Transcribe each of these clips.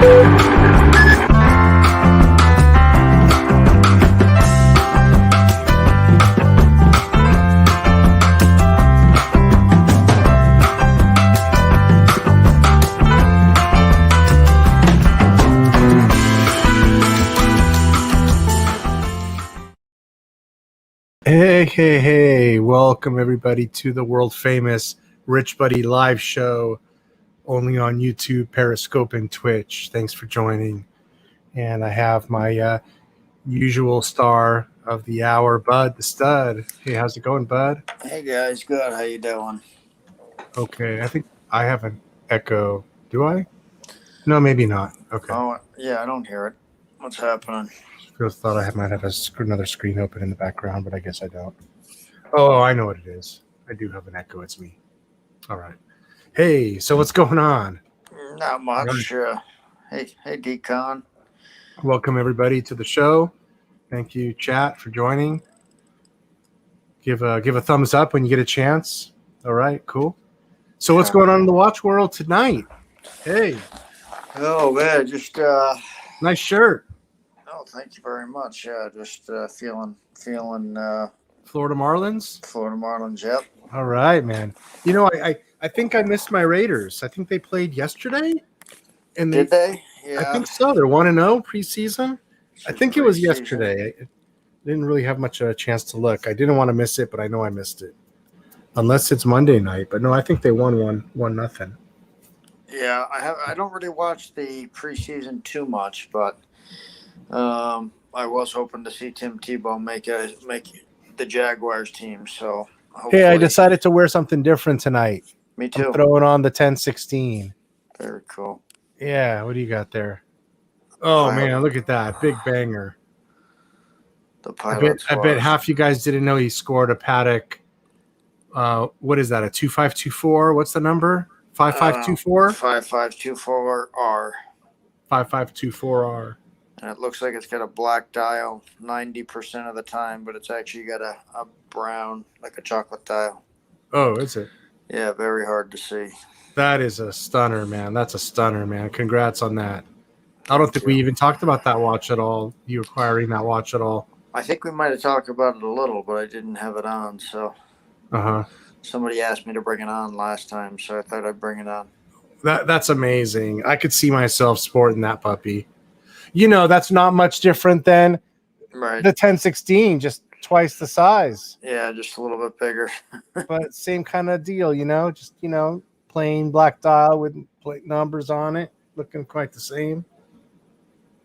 Hey, welcome everybody to the world famous Rich Buddy live show, only on YouTube, Periscope, and Twitch. Thanks for joining. And I have my usual star of the hour, Bud the Stud. Hey, how's it going, Bud? Hey guys, good. How you doing? Okay, I think I have an echo. Do I? No, maybe not. Okay. Oh, yeah, I don't hear it. What's happening? Just thought I might have another screen open in the background, but I guess I don't. Oh, I know what it is. I do have an echo. It's me. All right. Hey, so what's going on? Not much. Hey, Decon. Welcome everybody to the show. Thank you, chat, for joining. Give a thumbs up when you get a chance. All right, cool. So what's going on in the watch world tonight? Hey. Oh man, just nice shirt. Oh, thank you very much. Yeah, just feeling Florida Marlins. Florida Marlins. Yep. All right, man. You know, I think I missed my Raiders. I think they played yesterday. And did they? Yeah. I think so. They're 1-0 preseason. I think it was yesterday. I didn't really have much of a chance to look. I didn't want to miss it, but I know I missed it. Unless it's Monday night. But no, I think they won 1-0. Yeah, I don't really watch the preseason too much, but I was hoping to see Tim Tebow make the Jaguars team. So hey, I decided to wear something different tonight. Me too. I'm throwing on the 1016. Very cool. Yeah, what do you got there? Oh man, look at that big banger. The Pilot. I bet half you guys didn't know he scored a paddock. What is that? A 2524? What's the number? 5524? 5524R. 5524R. And it looks like it's got a black dial 90% of the time, but it's actually got a brown, like a chocolate dial. Oh, is it? Yeah, very hard to see. That is a stunner, man. That's a stunner, man. Congrats on that. I don't think we even talked about that watch at all, you acquiring that watch at all. I think we might have talked about it a little, but I didn't have it on, so. Somebody asked me to bring it on last time, so I thought I'd bring it on. That's amazing. I could see myself sporting that puppy. You know, that's not much different than the 1016, just twice the size. Yeah, just a little bit bigger. But same kind of deal, you know, just, you know, plain black dial with plate numbers on it, looking quite the same.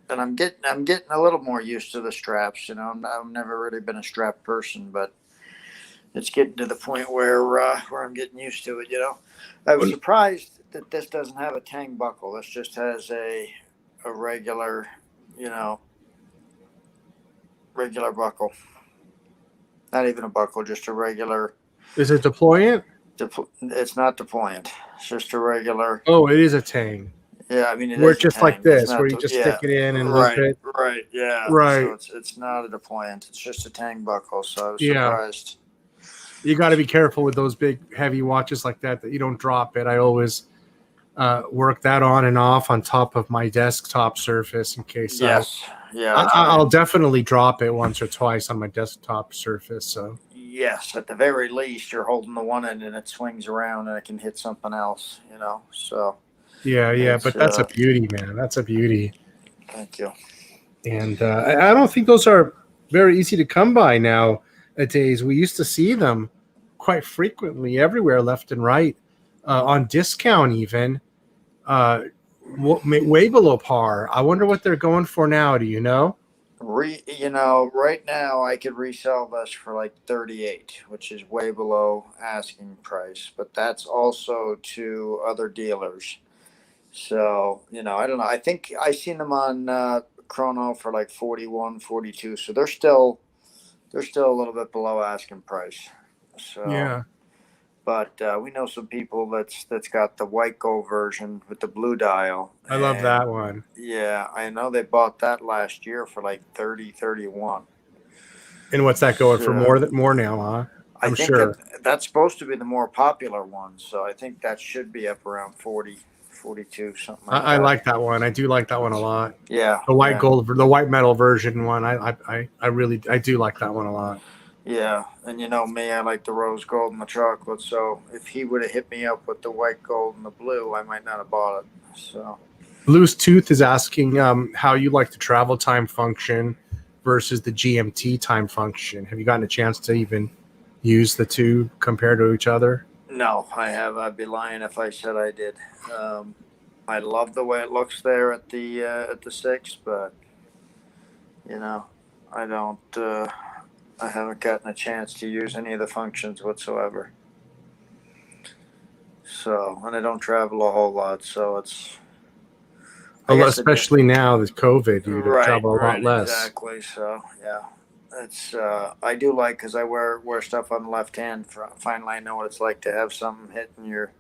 And I'm getting a little more used to the straps, you know. I've never really been a strap person, but it's getting to the point where I'm getting used to it, you know. I was surprised that this doesn't have a tang buckle. This just has a regular, you know, regular buckle. Not even a buckle, just a regular. Is it deployant? It's not deployant. It's just a regular. Oh, it is a tang. Yeah, I mean, we're just like this, where you just stick it in and loop it. Right, yeah. Right. So it's not a deployant. It's just a tang buckle, so I was surprised. You got to be careful with those big, heavy watches like that you don't drop it. I always work that on and off on top of my desktop surface in case. I'll definitely drop it once or twice on my desktop surface. So yes, at the very least, you're holding the one end and it swings around and it can hit something else, you know. So yeah, but that's a beauty, man. That's a beauty. Thank you. And I don't think those are very easy to come by nowadays. We used to see them quite frequently everywhere, left and right, on discount even. Way below par. I wonder what they're going for now. Do you know? You know, right now I could resell this for like 38, which is way below asking price, but that's also to other dealers. So, you know, I don't know. I think I seen them on Chrono for like 41, 42. So they're still a little bit below asking price. So yeah. But we know some people that's got the white gold version with the blue dial. I love that one. Yeah, I know they bought that last year for like 30, 31. And what's that going for more now, huh? I'm think sure that's supposed to be the more popular one. So I think that should be up around 40 42, something like I that. like that one. I do like that one a lot. Yeah. The white metal version one. I really do like that one a lot. Yeah, and you know me, I like the rose gold and the chocolate. So if he would have hit me up with the white gold and the blue, I might not have bought it. So Blue's Tooth is asking how you like the travel time function versus the GMT time function. Have you gotten a chance to even use the two compared to each other? no, I have. I'd be lying if I said I did. I love the way it looks there at the 6, but you know, I don't. I haven't gotten a chance to use any of the functions whatsoever. So, and I don't travel a whole lot, so it's. Especially now with COVID, you Right, travel a lot less. exactly. So, yeah, it's. I do like because I wear stuff on the left hand. Finally, I know what it's like to have something hitting your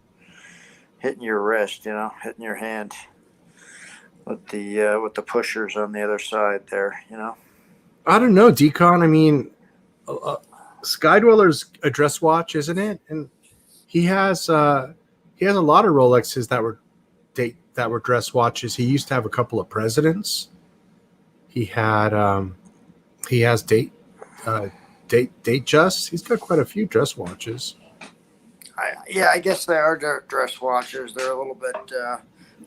wrist, hitting your hand with the pushers on the other side there, I don't know, Decon. I mean, Skydweller's a dress watch, isn't it? And he has a lot of Rolexes that were dress watches. He used to have a couple of presidents. He has date just. He's got quite a few dress watches. I guess they are dress watches. They're a little bit.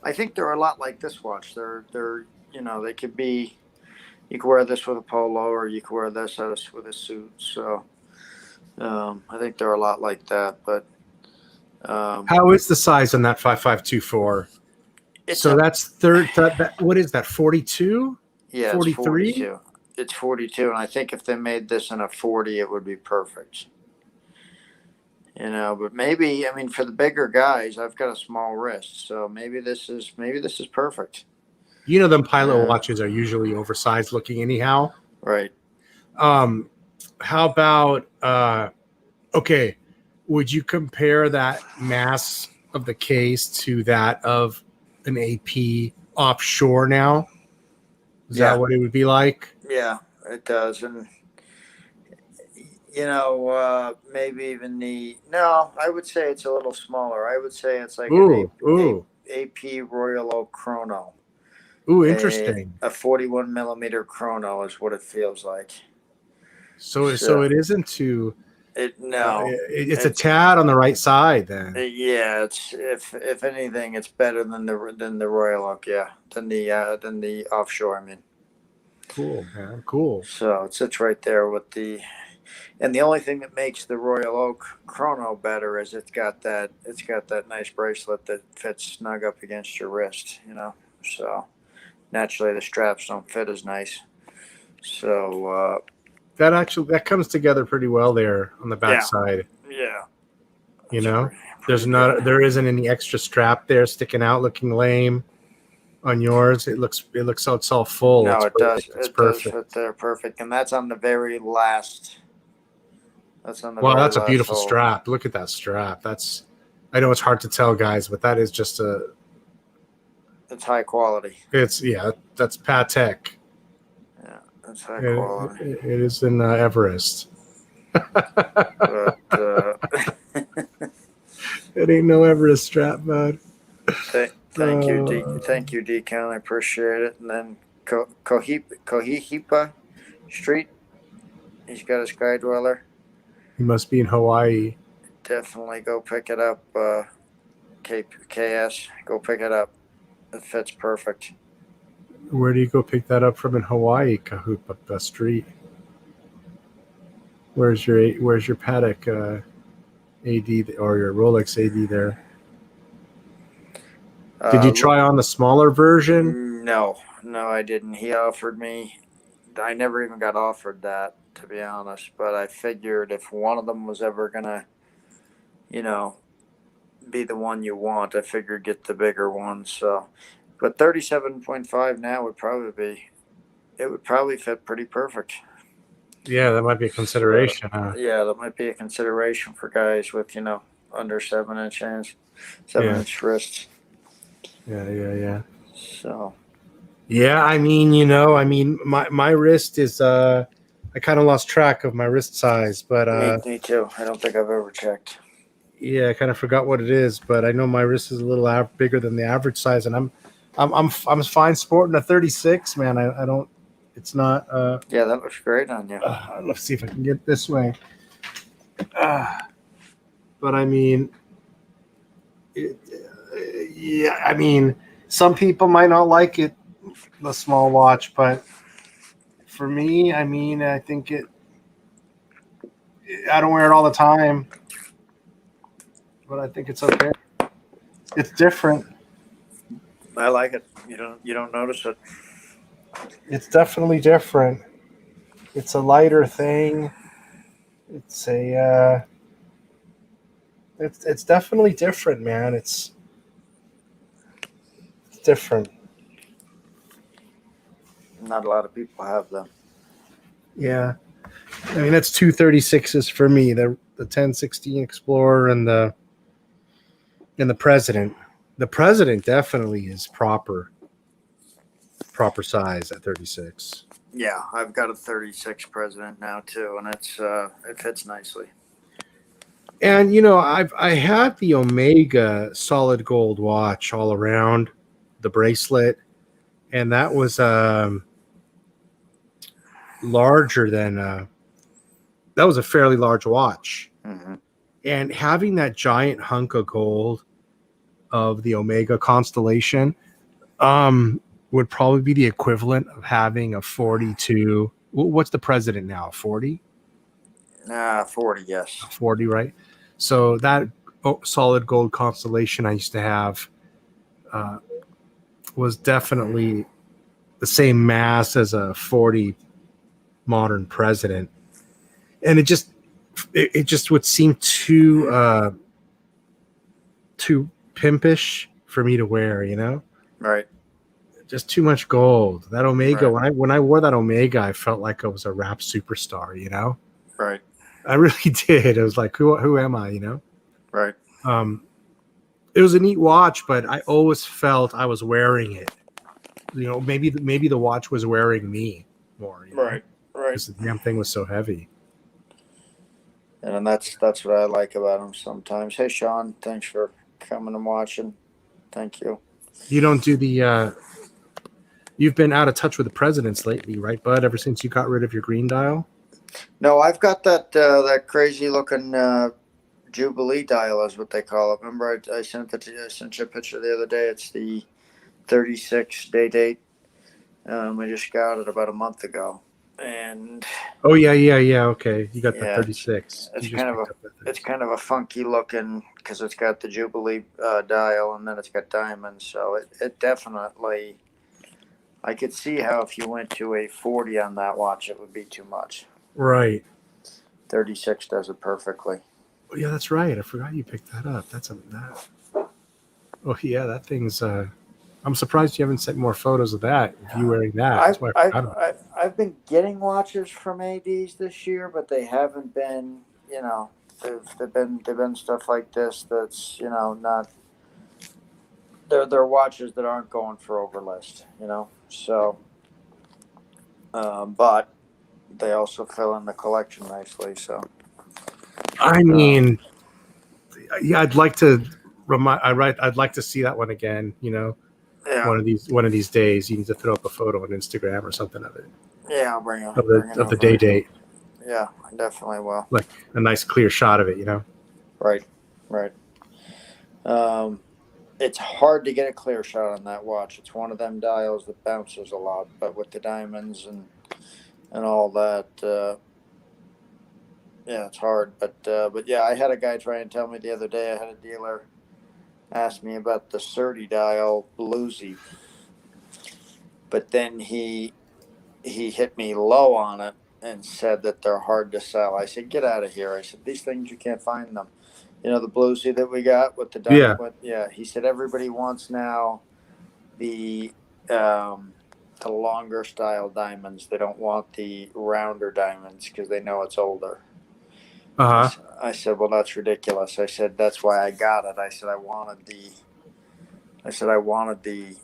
I think they're a lot like this watch. They're they could be. You could wear this with a polo, or you could wear this with a suit. So I think they're a lot like that. But how is the size on that 5524? So that's third. What is that? 42? Yeah, 43? it's 42. It's 42, and I think if they made this in a 40, it would be perfect. But maybe, I mean, for the bigger guys, I've got a small wrist, so maybe this is perfect. Them pilot watches are usually oversized looking anyhow. Right. How about okay, would you compare that mass of the case to that of an AP offshore now? Is that what it would be like? Yeah, it does. And maybe even no, I would say it's a little smaller. I would say it's like an AP Royal Oak Chrono. Ooh, interesting. A 41 millimeter chrono is what it feels like. So it isn't too. It's a tad on the right side then. Yeah, it's if anything, it's better than the Royal Oak. Yeah, than the offshore. I mean. Cool, man. Cool. So it sits right there with the. And the only thing that makes the Royal Oak Chrono better is it's got that nice bracelet that fits snug up against your wrist. So. Naturally, the straps don't fit as nice. So that comes together pretty well there on the back side. Yeah. There isn't any extra strap there sticking out looking lame on yours. It looks it's all full. No, it does. It's perfect. Does fit there perfect, and that's on the very last. That's a beautiful strap. Look at that strap. I know it's hard to tell, guys, but that is just it's high quality. That's Patek. Yeah, that's high quality. It is in Everest. But it ain't no Everest strap, bud. Thank you, Deacon. I appreciate it. And then Kohihipa Street. He's got a Sky Dweller. He must be in Hawaii. Definitely go pick it up. KS, go pick it up. It fits perfect. Where do you go pick that up from in Hawaii, Kahupa Street? Where's your Patek AD or your Rolex AD there? Did you try on the smaller version? No, I didn't. He offered me. I never even got offered that, to be honest. But I figured if one of them was ever gonna, be the one you want, I figured get the bigger one. So, but 37.5 now would probably fit pretty perfect. Yeah, that might be a consideration. Yeah, that might be a consideration for guys with under 7-inch hands, 7-inch wrists. Yeah. So. Yeah, I mean, my wrist is I kind of lost track of my wrist size, but me too. I don't think I've ever checked. Yeah, I kind of forgot what it is, but I know my wrist is a little bigger than the average size, and I'm fine sporting a 36, man. I don't. It's not. Yeah, that looks great on you. Let's see if I can get this way. Uh, but I mean, it, yeah, I mean, some people might not like it, the small watch, but for me, I mean, I think it. I don't wear it all the time, but I think it's okay. It's different. I like it. You don't notice it. It's definitely different. It's a lighter thing. It's a. It's definitely different, man. It's different. Not a lot of people have them. Yeah, I mean that's 236s for me. The 1016 Explorer and the President. The President definitely is proper size at 36. Yeah, I've got a 36 President now too, and it fits nicely. And I had the Omega solid gold watch all around the bracelet, and that was larger than that was a fairly large watch. Mm-hmm. And having that giant hunk of gold of the Omega constellation would probably be the equivalent of having a 42. What's the President now? 40? 40, yes. 40, right? So that solid gold constellation I used to have was definitely the same mass as a 40 modern President. And it just would seem too pimpish for me to wear, Right. just too much gold. That Omega, Right. when I wore that Omega, I felt like I was a rap superstar, Right. I really did. It was like, who am I, Right. It was a neat watch, but I always felt I was wearing it. Maybe the watch was wearing me more, Right. Right. because the damn thing was so heavy. And that's what I like about them sometimes. Hey, Sean, thanks for coming and watching. Thank you. You don't do the you've been out of touch with the presidents lately, right, bud? Ever since you got rid of your green dial? No, I've got that crazy looking Jubilee dial, is what they call it. Remember, I sent it to you. I sent you a picture the other day. It's the 36 day date. I just got it about a month ago, and Oh yeah. Okay, you got the yeah, 36. it's You just kind of picked a up that it's 36. kind of a funky looking because it's got the Jubilee dial and then it's got diamonds. So it definitely, I could see how if you went to a 40 on that watch, it would be too much. Right. 36 does it perfectly. Oh, yeah, that's right. I forgot you picked that up. Oh yeah, that thing's. I'm surprised you haven't sent more photos of that. Of you wearing that. That's why I forgot about it. I've been getting watches from ADs this year, but they haven't been. They've been stuff like this that's not. They're watches that aren't going for overlist. So. But they also fill in the collection nicely. So. I mean, yeah, I'd like to I'd like to see that one again. Yeah. One of these days, you need to throw up a photo on Instagram or something of it. Yeah, I'll bring it. Of the day date. Yeah, I definitely will. Like a nice clear shot of it, Right. It's hard to get a clear shot on that watch. It's one of them dials that bounces a lot, but with the diamonds and all that, yeah, it's hard. But yeah, I had a guy try and tell me the other day. I had a dealer ask me about the 30 dial bluesy, but then he hit me low on it and said that they're hard to sell. I said, get out of here. I said, these things, you can't find them. The bluesy that we got with the diamond. Yeah. He said everybody wants now the longer style diamonds. They don't want the rounder diamonds because they know it's older. I said, well, that's ridiculous. I said, that's why I got it. I said, I wanted the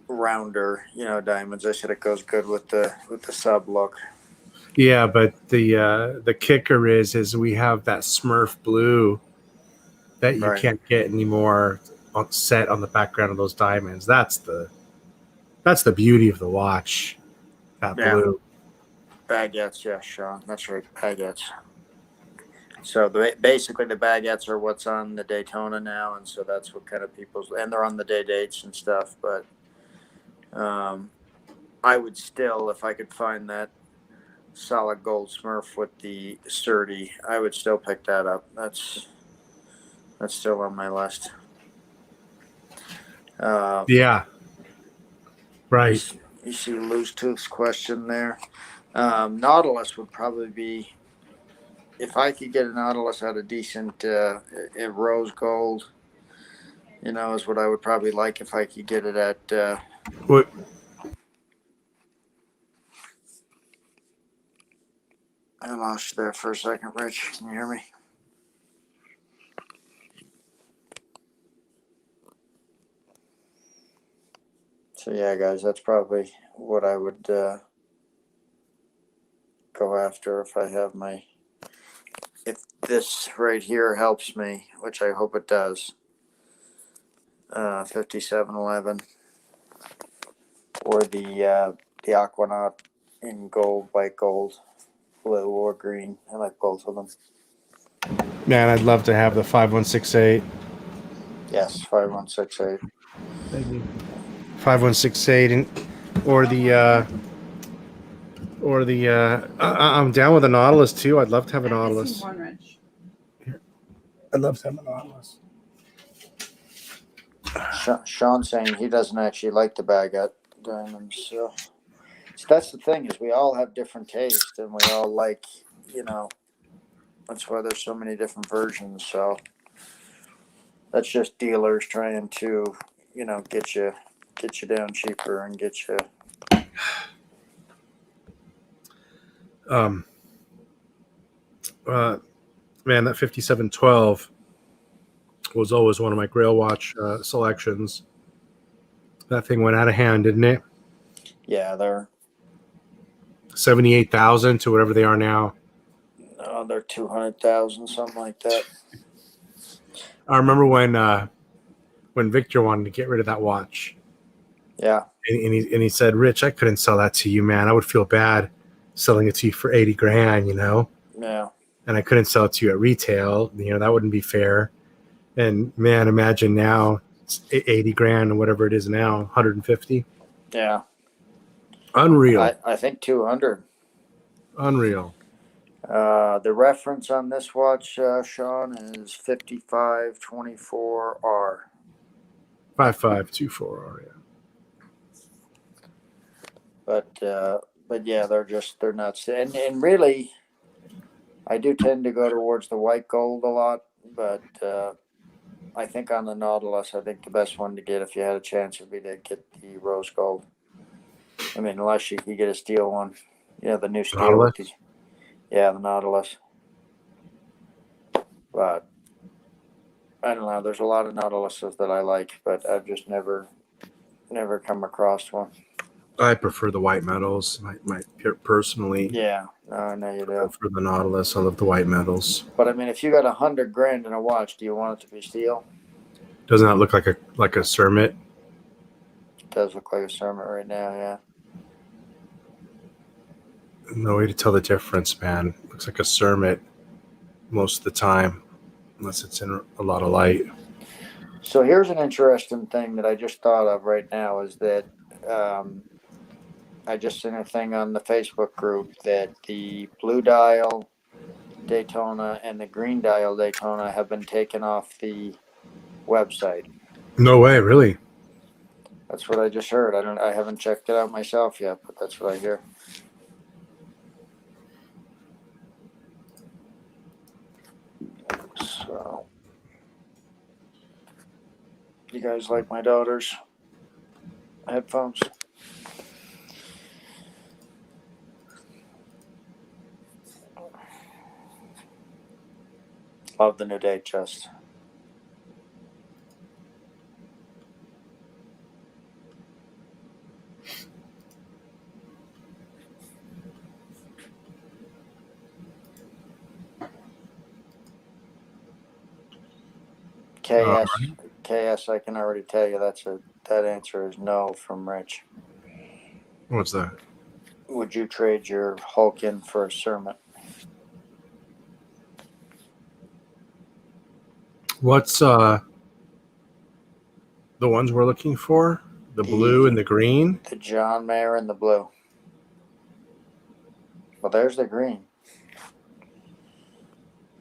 rounder, diamonds. I said it goes good with the sub look. Yeah, but the kicker is we have that Smurf blue that you Right. can't get anymore set on the background of those diamonds. That's the beauty of the watch. That Yeah. blue. Baguettes, yeah, Sean. That's right, baguettes. So basically the baguettes are what's on the Daytona now, and so that's what kind of people's, and they're on the day dates and stuff. But I would still, if I could find that solid gold Smurf with the Surdy, I would still pick that up. That's still on my list. Yeah. Right. You see Loose Tooth's question there. Nautilus would probably be, if I could get a Nautilus at a decent rose gold, is what I would probably like if I could get it at. What? I lost you there for a second, Rich. Can you hear me? So yeah, guys, that's probably what I would go after if I have my. If this right here helps me, which I hope it does. 5711 or the Aquanaut in gold, white gold, blue, or green. I like both of them. Man, I'd love to have the 5168. Yes, 5168. Thank you. 5168 and or the I'm down with a Nautilus too. I'd love to have a Nautilus. I'd love to have a Nautilus. Sean saying he doesn't actually like the baguette diamonds. So that's the thing, is we all have different tastes, and we all like, that's why there's so many different versions. So that's just dealers trying to, get you down cheaper and get you. Man, that 5712 was always one of my Grail Watch selections. That thing went out of hand, didn't it? Yeah, they're 78,000 to whatever they are now. no, they're 200,000, something like that. I remember when Victor wanted to get rid of that watch. Yeah. And he said, Rich, I couldn't sell that to you, man. I would feel bad selling it to you for 80 grand, Yeah. And I couldn't sell it to you at retail. That wouldn't be fair. And man, imagine now it's 80 grand or whatever it is now, 150. Yeah. Unreal. I think 200. Unreal. The reference on this watch, Sean, is 5524R. 5524R, yeah. But yeah, they're nuts. And really, I do tend to go towards the white gold a lot, but I think on the Nautilus, I think the best one to get if you had a chance would be to get the rose gold. I mean, unless you could get a steel one, the new steel Nautilus? with the Nautilus. But I don't know. There's a lot of Nautiluses that I like, but I've just never come across one. I prefer the white metals. My personally. Yeah, no, I know you do. For the Nautilus, I love the white metals. But I mean, if you got 100 grand in a watch, do you want it to be steel? Doesn't that look like a Cermet? It does look like a Cermet right now, yeah. No way to tell the difference, man. Looks like a Cermet most of the time, unless it's in a lot of light. So here's an interesting thing that I just thought of right now is that I just seen a thing on the Facebook group that the blue dial Daytona and the green dial Daytona have been taken off the website. No way, really? That's what I just heard. I haven't checked it out myself yet, but that's what I hear. So, you guys like my daughter's headphones? Love the new Datejust. KS, I can already tell you that answer is no from Rich. What's that? Would you trade your Hulk in for a Sermon? What's the ones we're looking for? The blue and the green? The John Mayer and the blue. Well, there's the green.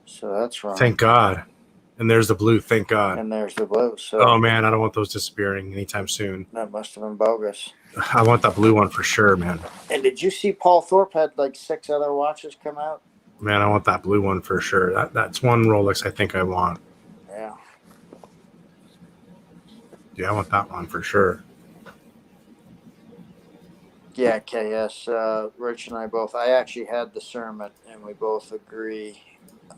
So that's wrong. Thank God. And there's the blue, thank God. And there's the blue. So oh man, I don't want those disappearing anytime soon. That must have been bogus. I want that blue one for sure, man. And did you see Paul Thorpe had like 6 other watches come out? Man, I want that blue one for sure. That's one Rolex I think I want. Yeah. Yeah, I want that one for sure. Yeah, KS. Rich and I both. I actually had the Cermet, and we both agree.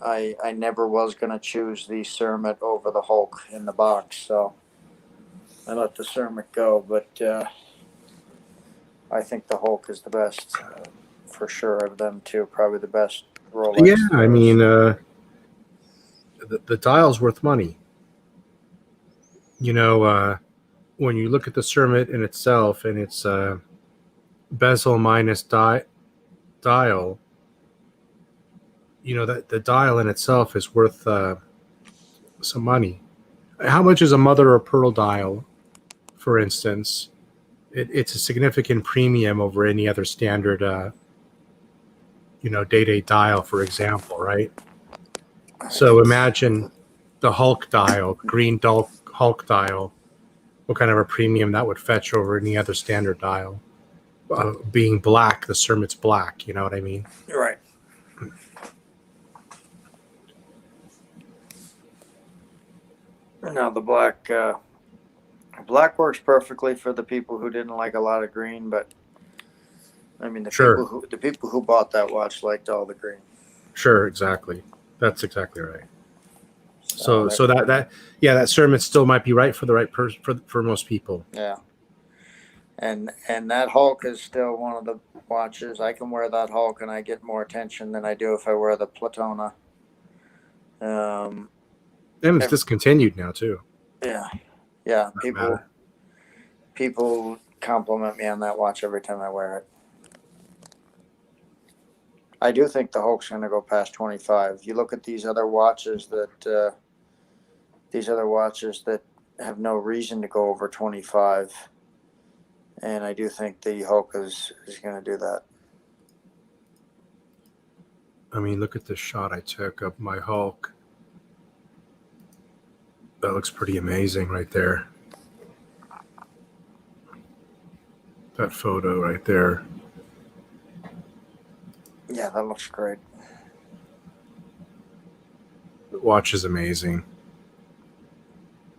I never was going to choose the Cermet over the Hulk in the box, so I let the Cermet go. But I think the Hulk is the best, for sure, of them two. Probably the best Rolex. Yeah, I mean, the dial's worth money. You know, when you look at the Cermet in itself and its bezel minus dial, you know that the dial in itself is worth some money. How much is a mother of pearl dial, for instance? It's a significant premium over any other standard, day-to-day dial, for example, right? So imagine the Hulk dial, green Hulk dial, what kind of a premium that would fetch over any other standard dial. Being black, the Cermet's black, you know what I mean? Right. Now the black works perfectly for the people who didn't like a lot of green, but I mean the people who bought that watch liked all the green. Sure, exactly. That's exactly right. So that Cermet still might be right for the right person for most people. Yeah. And that Hulk is still one of the watches. I can wear that Hulk and I get more attention than I do if I wear the Platona. And it's discontinued now too. Yeah. Yeah. People compliment me on that watch every time I wear it. I do think the Hulk's going to go past 25. You look at these other watches that have no reason to go over 25. And I do think the Hulk is going to do that. I mean, look at the shot I took of my Hulk. That looks pretty amazing right there. That photo right there. Yeah, that looks great. The watch is amazing.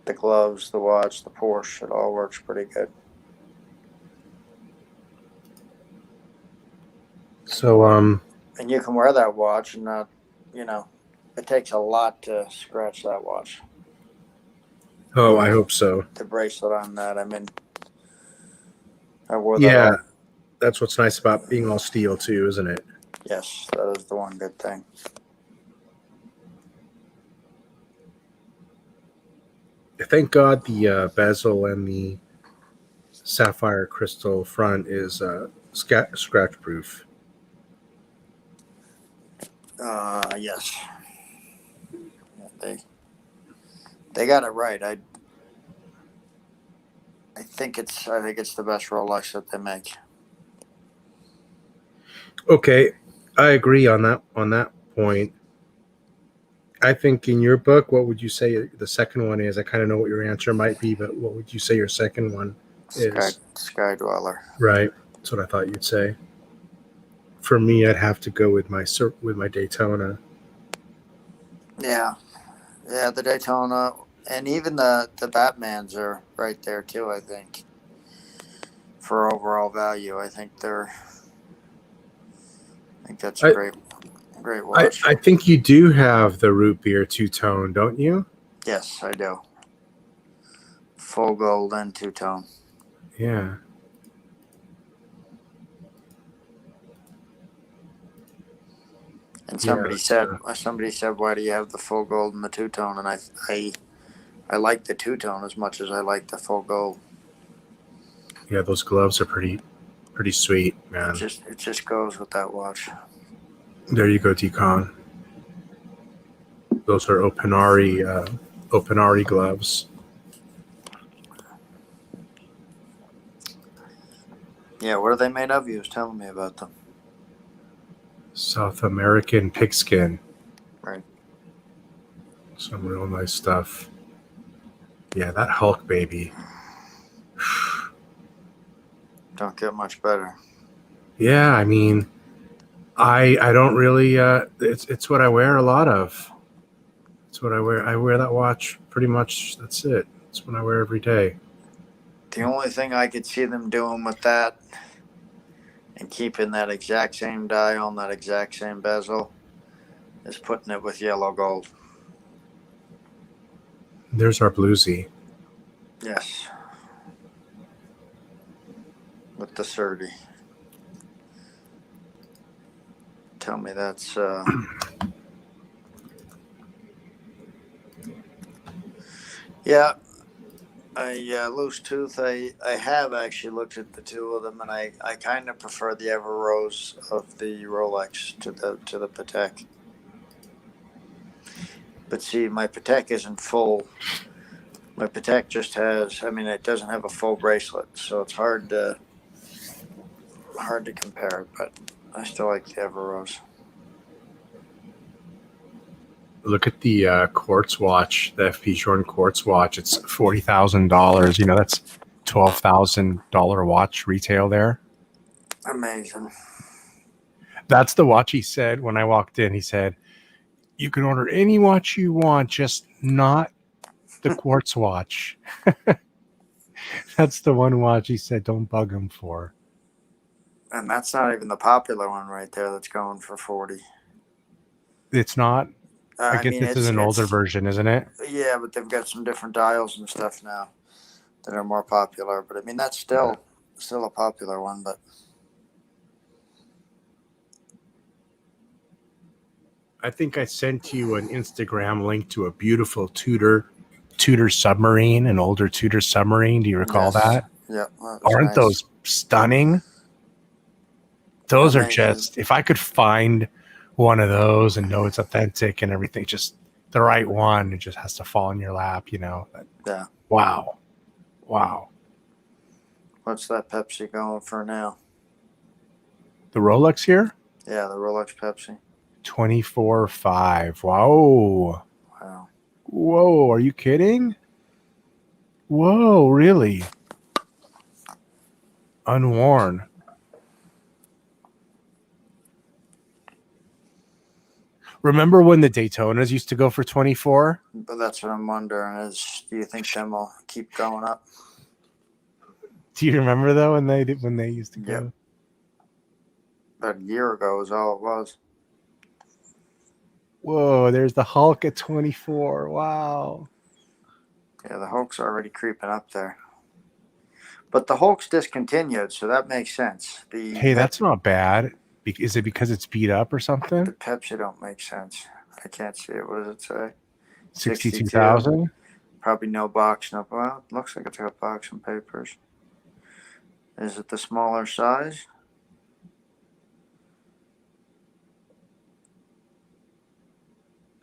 The gloves, the watch, the Porsche, it all works pretty good. So, and you can wear that watch and not, it takes a lot to scratch that watch. Oh, I hope so. The bracelet on that, I wore that. Yeah, that's what's nice about being all steel too, isn't it? Yes, that is the one good thing. Thank God the bezel and the sapphire crystal front is scratch proof. Yes. Yeah, they got it right. I think it's the best Rolex that they make. Okay, I agree on that point. I think in your book, what would you say the second one is? I kind of know what your answer might be, but what would you say your second one is? Sky Dweller. Right. That's what I thought you'd say. For me, I'd have to go with my Daytona. Yeah, the Daytona, and even the Batmans are right there too. I think for overall value, I think that's a great watch. I think you do have the root beer two-tone, don't you? Yes, I do. Full gold and two-tone. Yeah. And somebody said, "Why do you have the full gold and the two-tone?" And I like the two-tone as much as I like the full gold. Yeah, those gloves are pretty sweet, man. It just goes with that watch. There you go, Decon. Those are Openari gloves. Yeah, what are they made of? You was telling me about them. South American pigskin. Right. Some real nice stuff. Yeah, that Hulk baby. Don't get much better. Yeah, I mean, I don't really. It's what I wear a lot of. It's what I wear. I wear that watch pretty much. That's it. It's what I wear every day. The only thing I could see them doing with that and keeping that exact same dial on that exact same bezel is putting it with yellow gold. There's our bluesy. Yes. With the 30. Tell me that's yeah. Loose tooth. I have actually looked at the two of them, and I kind of prefer the Ever Rose of the Rolex to the Patek. But see, my Patek isn't full. My Patek just has. I mean, it doesn't have a full bracelet, so it's hard to compare it. But I still like the Ever Rose. Look at the quartz watch, the FP Journe quartz watch. It's $40,000. You know, that's $12,000 watch retail there. Amazing. That's the watch he said when I walked in. He said, "You can order any watch you want, just not the quartz watch." That's the one watch he said don't bug him for. And that's not even the popular one right there that's going for 40. It's not. I guess mean, this is an older version, isn't it? Yeah, but they've got some different dials and stuff now that are more popular. But I mean, that's still a popular one. But I think I sent you an Instagram link to a beautiful Tudor submarine, an older Tudor submarine. Do you recall that? Yeah. Aren't nice. those stunning? Those are just, if I could find one of those and know it's authentic and everything, just the right one, it just has to fall in your lap, you know? Yeah. Wow. What's that Pepsi going for now? The Rolex here? Yeah, the Rolex Pepsi. 24.5. Wow. Whoa, are you kidding? Whoa, really? Unworn. Remember when the Daytonas used to go for 24? But that's what I'm wondering is, do you think them will keep going up? Do you remember though when they used to go? Yep. About a year ago is all it was. Whoa, there's the Hulk at 24. Wow. Yeah, the Hulk's already creeping up there. But the Hulk's discontinued, so that makes sense. Hey, that's not bad. Is it because it's beat up or something? The Pepsi don't make sense. I can't see it. What does it say? 62,000? Probably no box. No. Well, it looks like it's got box and papers. Is it the smaller size?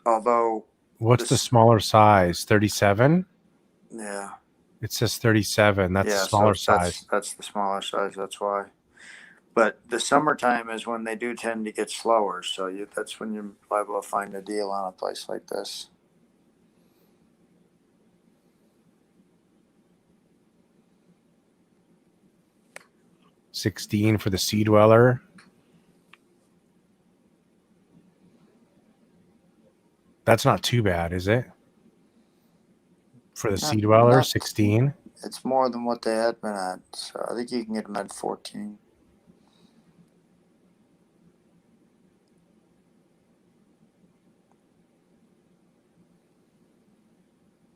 Although. What's the smaller size? 37? Yeah. It says 37. That's the smaller size. That's the smaller size. That's why. But the summertime is when they do tend to get slower. So that's when you're liable to find a deal on a place like this. $16 for the Sea Dweller. That's not too bad, is it? For the Sea Dweller, 16. It's more than what they had been at. So I think you can get them at 14.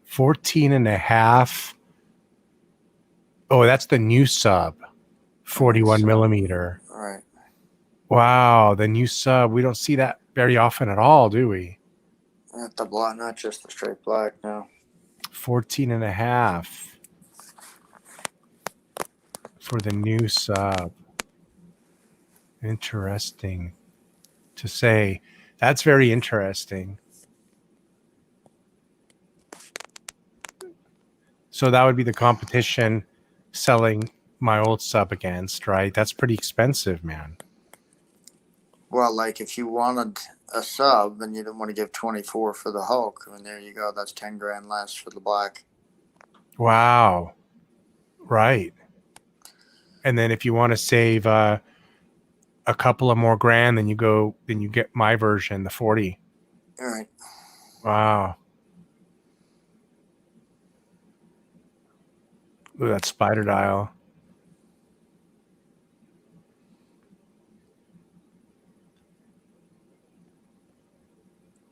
$14.5. Oh, that's the new sub. 41 millimeter. Right. Wow, the new sub. We don't see that very often at all, do we? At the black, not just the straight black, no. 14.5 for the new sub. Interesting to say. That's very interesting. So that would be the competition selling my old sub against, right? That's pretty expensive, man. Well, like if you wanted a sub and you didn't want to give 24 for the Hulk, I mean, there you go. That's 10 grand less for the black. Wow. Right. And then if you want to save a couple of more grand, then you get my version, the 40. All right. Wow. Look at that spider dial.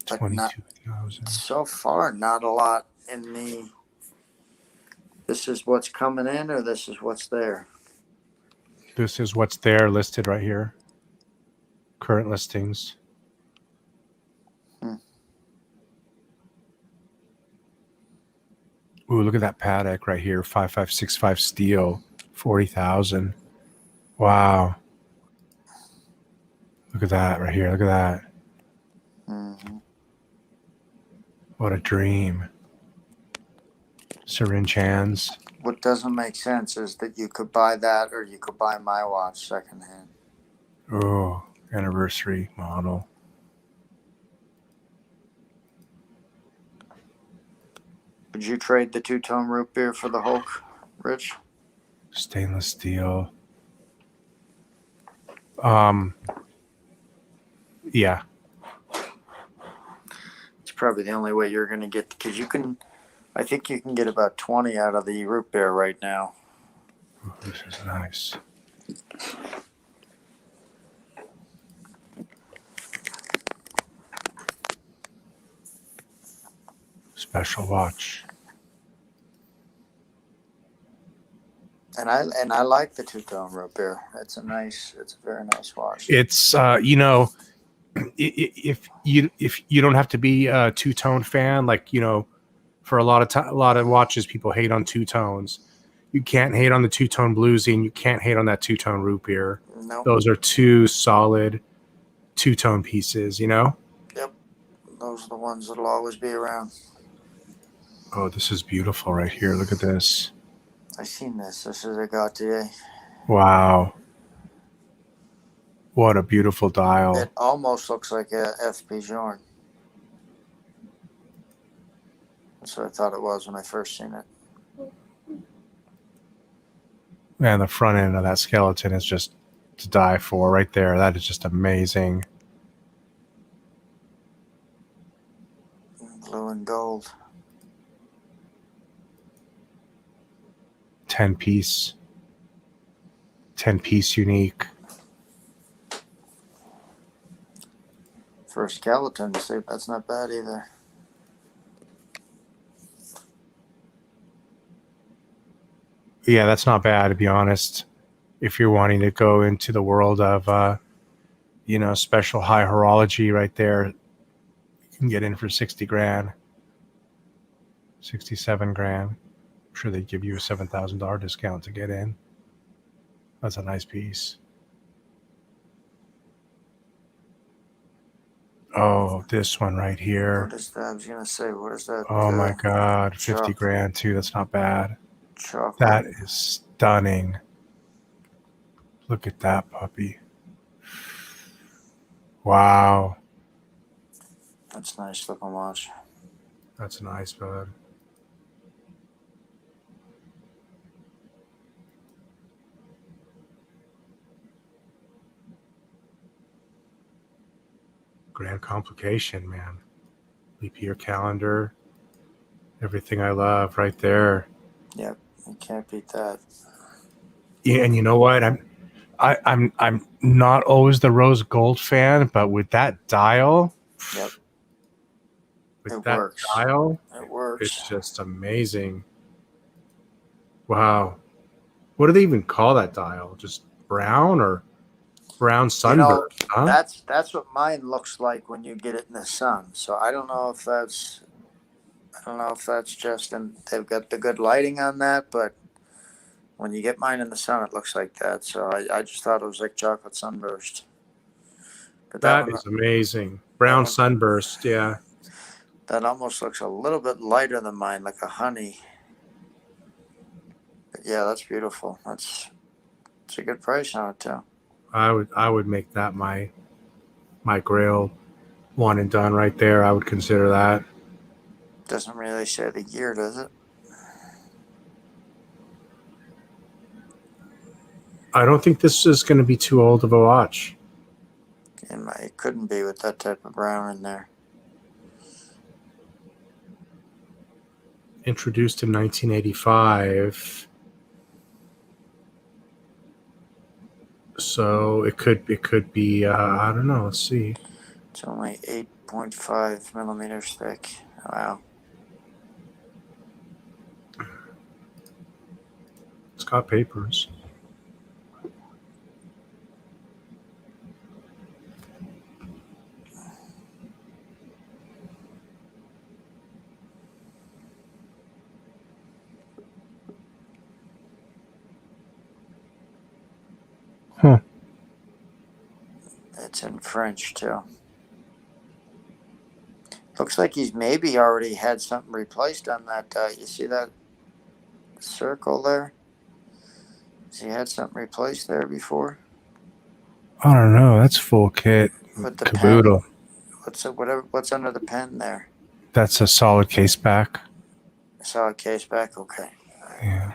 But 22,000. So far, not a lot in the. This is what's coming in, or this is what's there. This is what's there listed right here. Current listings. Ooh, look at that paddock right here. 5565 steel. 40,000. Wow. Look at that right here. Look at that. Mm-hmm. What a dream. Syringe hands. What doesn't make sense is that you could buy that or you could buy my watch secondhand. Oh, anniversary model. Would you trade the two-tone root beer for the Hulk, Rich? Stainless steel. Yeah. It's probably the only way you're going to get, because I think you can get about 20 out of the root beer right now. Ooh, this is nice. Special watch. And I like the two-tone root beer. It's a very nice watch. It's if you don't have to be a two-tone fan, like for a lot of watches, people hate on two tones. You can't hate on the two-tone bluesy, and you can't hate on that two-tone root beer. Nope. Those are two solid two-tone pieces. Yep. Those are the ones that'll always be around. Oh, this is beautiful right here. Look at this. I seen this. This is a Gautier. Wow. What a beautiful dial. It almost looks like a FP Journe. That's what I thought it was when I first seen it. Man, the front end of that skeleton is just to die for right there. That is just amazing. Blue and gold. 10 piece unique. For a skeleton, see, that's not bad either. Yeah, that's not bad, to be honest. If you're wanting to go into the world of, special high horology right there, you can get in for 60 grand, 67 grand. I'm sure they give you a $7,000 discount to get in. That's a nice piece. Oh, this one right here. What is that? I was going to say, what is that? Oh my God, 50 grand too. That's not bad. Chocolate. That is stunning. Look at that puppy. Wow. That's nice looking watch. That's nice, bud. Grand complication, man. Leap year calendar. Everything I love right there. Yep, you can't beat that. Yeah, and you know what? I'm not always the rose gold fan, but with that dial, yep, it works. Dial, it works. It's just amazing. Wow, what do they even call that dial? Just brown or brown sunburst? That's what mine looks like when you get it in the sun. So I don't know if that's I don't know if that's just, and they've got the good lighting on that, but when you get mine in the sun, it looks like that. So I just thought it was like chocolate sunburst. But That is amazing. Brown sunburst, yeah. that almost looks a little bit lighter than mine, like a honey. But yeah, that's beautiful. It's a good price on it too. I would make that my grail one and done right there. I would consider that. Doesn't really say the year, does it? I don't think this is going to be too old of a watch. It couldn't be with that type of brown in there. Introduced in 1985. So it could be I don't know. Let's see. It's only 8.5 millimeters thick. Wow. It's got papers. Huh. It's in French too. Looks like he's maybe already had something replaced on that. You see that circle there? Has he had something replaced there before? I don't know. That's full kit. With the Caboodle. pen. What's under the pen there? That's a solid case back. Solid case back. Okay. Yeah.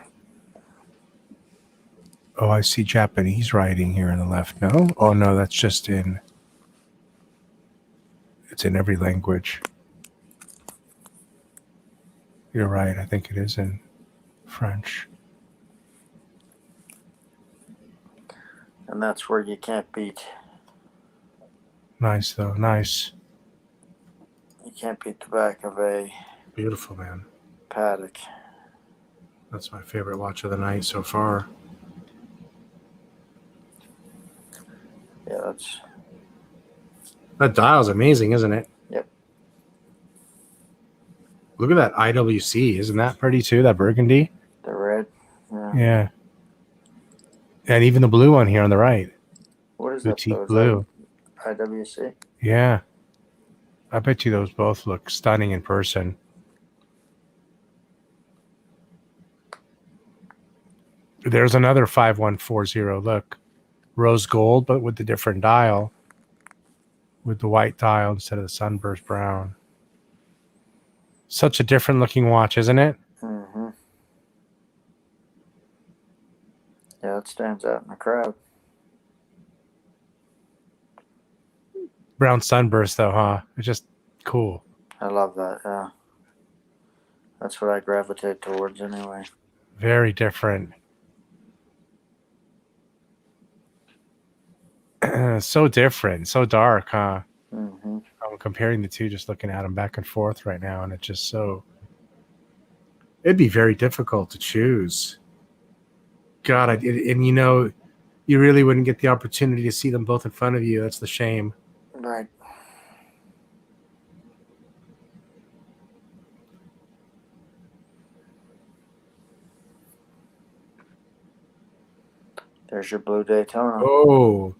Oh, I see Japanese writing here on the left. No? Oh, no, that's just in... It's in every language. You're right. I think it is in French. And that's where you can't beat. Nice, though. Nice. You can't beat the back of a Beautiful, man. Paddock. That's my favorite watch of the night so far. Yeah, That dial's amazing, isn't it? Yep. Look at that IWC. Isn't that pretty too? That burgundy? The red. Yeah. Yeah. And even the blue one here on the right. What is Boutique that? blue. IWC? Yeah. I bet you those both look stunning in person. There's another 5140. Look. Rose gold, but with the different dial. With the white dial instead of the sunburst brown. Such a different looking watch, isn't it? Mm-hmm. Yeah, it stands out in the crowd. Brown sunburst, though, huh? It's just cool. I love that. Yeah. That's what I gravitate towards anyway. Very different. So different. So dark, huh? Mm-hmm. I'm comparing the two, just looking at them back and forth right now, and it's just so... It'd be very difficult to choose. God, and you know, you really wouldn't get the opportunity to see them both in front of you. That's the shame. Right. There's your blue Daytona. Oh,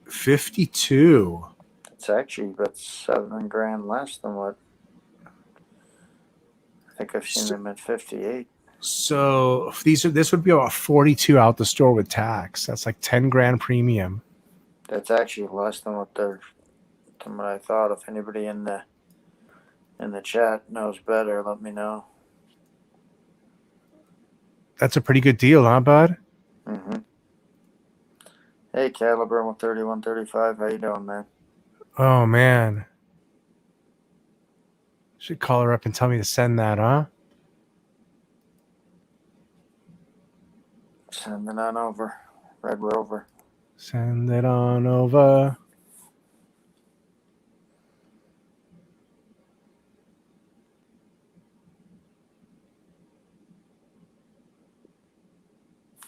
52. It's actually about $7,000 less than what I think I've seen them at 58. So this would be about 42 out the store with tax. That's like 10 grand premium. That's actually less than what I thought. If anybody in the chat knows better, let me know. That's a pretty good deal, huh, bud? Mm-hmm. Hey, Caliber 13135, how you doing, man? Oh man, should call her up and tell me to send that, huh? Send it on over, Red Rover. Send it on over.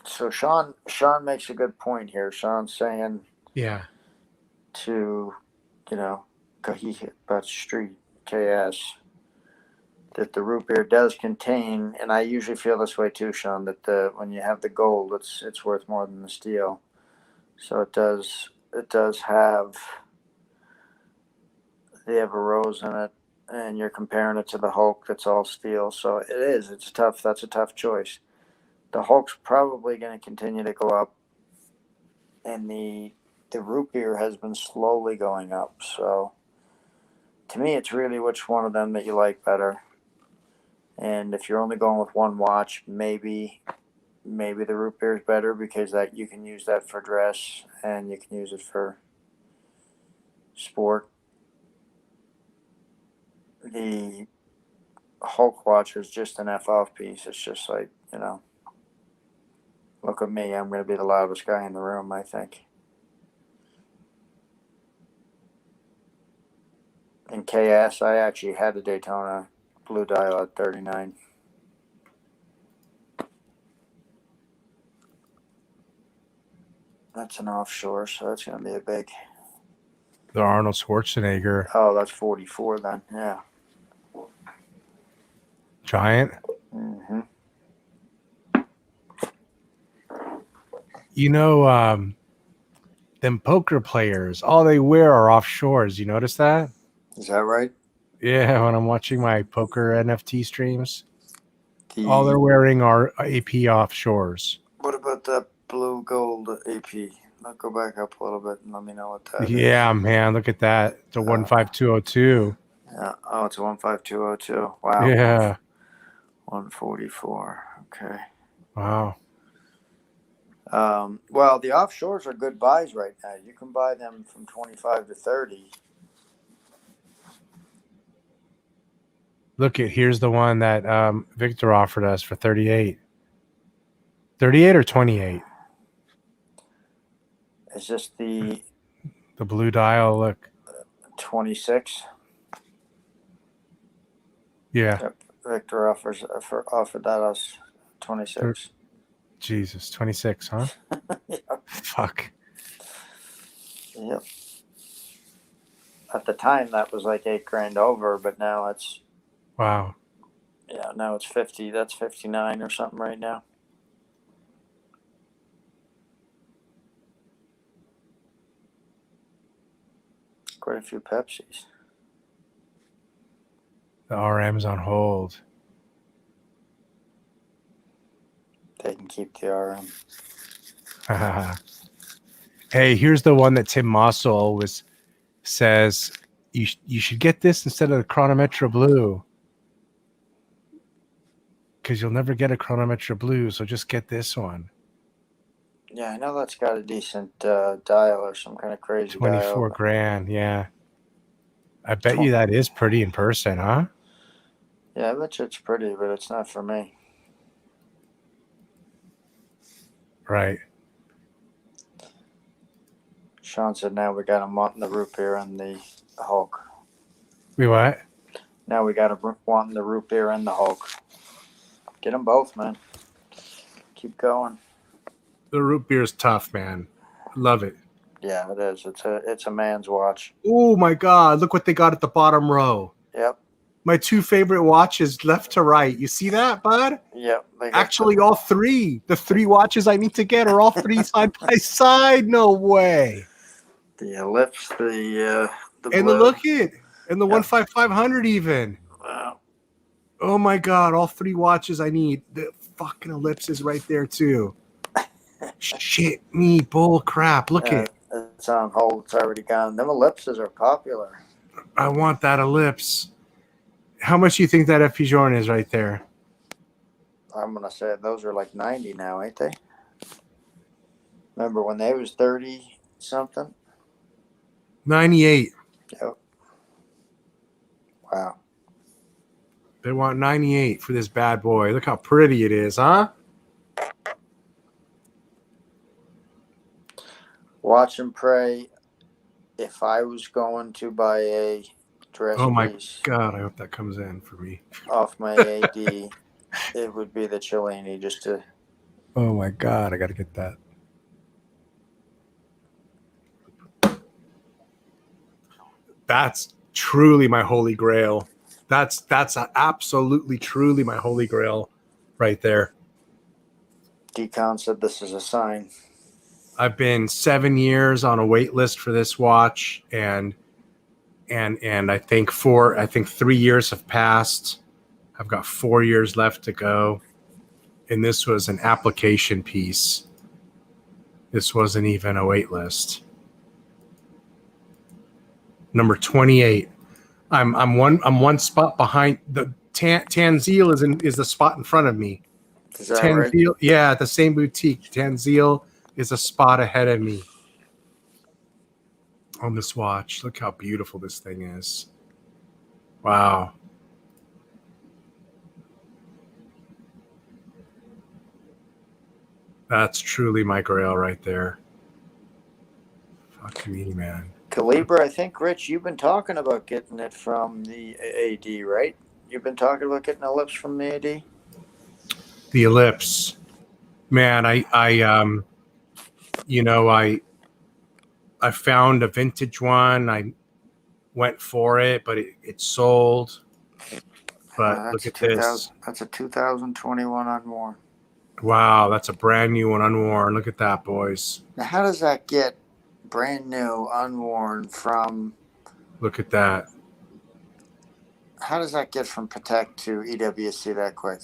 So Sean makes a good point here. Sean's saying, Yeah, to, Kahihi about street KS, that the root beer does contain, and I usually feel this way too, Sean, that when you have the gold, it's worth more than the steel. So it does have the Ever Rose in it, and you're comparing it to the Hulk that's all steel. So it's tough. That's a tough choice. The Hulk's probably going to continue to go up, and the root beer has been slowly going up. So to me, it's really which one of them that you like better. And if you're only going with one watch, maybe the root beer is better because that you can use that for dress and you can use it for sport. The Hulk watch is just an F off piece. It's just like, look at me. I'm going to be the loudest guy in the room, I think. In KS, I actually had a Daytona Blue Dial at 39. That's an offshore, so that's going to be a big. The Arnold Schwarzenegger. Oh, that's 44 then. Yeah. Giant. Mm-hmm. Them poker players, all they wear are offshores. You notice that? Is that right? Yeah, when I'm watching my poker NFT streams, all they're wearing are AP offshores. What about that blue gold AP? I'll go back up a little bit and let me know what that is. Yeah, man, look at that. It's a 15202. Yeah. Oh, it's a 15202. Wow. Yeah. 144. Okay. Wow. Well, the offshores are good buys right now. You can buy them from 25 to 30. Look here's the one that Victor offered us for 38. 38 or 28? Is this the blue dial? Look. 26? Yeah. Yep. Victor offered that us 26. Jesus, 26, huh? Yep. Fuck. Yep. At the time, that was like $8,000 over, but now it's. Wow. Yeah, now it's 50. That's 59 or something right now. Quite a few Pepsis. The RM's on hold. They can keep the RM. Hey, here's the one that Tim Mossel always says you should get this instead of the Chronometra Blue, because you'll never get a Chronometra Blue, so just get this one. Yeah, I know that's got a decent dial or some kind of crazy 24 dial. grand, yeah. I bet you that is pretty in person, huh? Yeah, I bet you it's pretty, but it's not for me. Right. Sean said now we got him wanting the root beer and the Hulk. We what? Now we got him wanting the root beer and the Hulk. Get them both, man. Keep going. The root beer is tough, man. Love it. Yeah, it is. It's a man's watch. Oh my God! Look what they got at the bottom row. Yep. My two favorite watches, left to right. You see that, bud? Yep. Actually, all three. The three watches I need to get are all three side by side. No way. The ellipse, the and blue. look it, and the 15500 even. Wow. Oh my God! All three watches I need. The fucking ellipse is right there too. Shit me, bull crap. Look it. It's on hold. It's already gone. Them ellipses are popular. I want that ellipse. How much do you think that F. Pigeon is right there? I'm gonna say those are like 90 now, ain't they? Remember when they was 30 something? 98. Yep. Wow. They want 98 for this bad boy. Look how pretty it is, huh? Watch and pray. If I was going to buy a dress oh my piece God, I hope that comes in for me. Off my AD, it would be the Cellini just to. Oh my God, I got to get that. That's truly my holy grail. That's absolutely, truly my holy grail right there. Decon said this is a sign. I've been 7 years on a wait list for this watch, and I think 3 years have passed. I've got 4 years left to go. And this was an application piece. This wasn't even a wait list. Number 28. I'm one spot behind the Tanzil is the spot in front of me. Is that Tanzil, right? yeah, at the same boutique. Tanzil is a spot ahead of me on this watch. Look how beautiful this thing is. Wow. That's truly my grail right there. Fuck me, man. Calibre, I think, Rich, you've been talking about getting it from the AD, right? You've been talking about getting Ellipse from the AD? The Ellipse. Man, I found a vintage one. I went for it, but it sold. But look at this. That's a 2021 unworn. Wow, that's a brand new one, unworn. Look at that, boys. Now, how does that get brand new, unworn from... Look at that. How does that get from Patek to EWC that quick?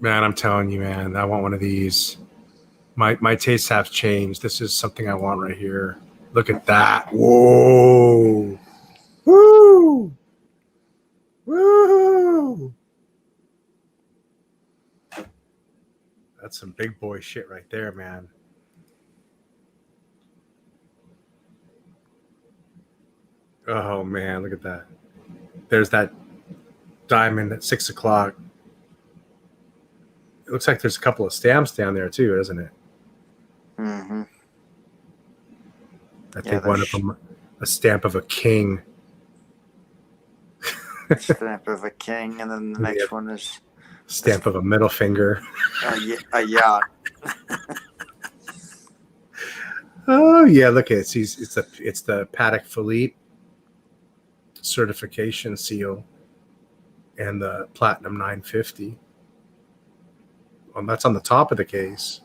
Man, I'm telling you, man, I want one of these. My tastes have changed. This is something I want right here. Look at that. Whoa. Woo. Woo. That's some big boy shit right there, man. Oh, man, look at that. There's that diamond at 6 o'clock. It looks like there's a couple of stamps down there, too, isn't it? Mm-hmm. I think one of them, a stamp of a king. Stamp of a king, and then the next one is... Stamp of a middle finger. A yacht. Oh, yeah, look at it. It's the Patek Philippe certification seal and the Platinum 950. Well, that's on the top of the case.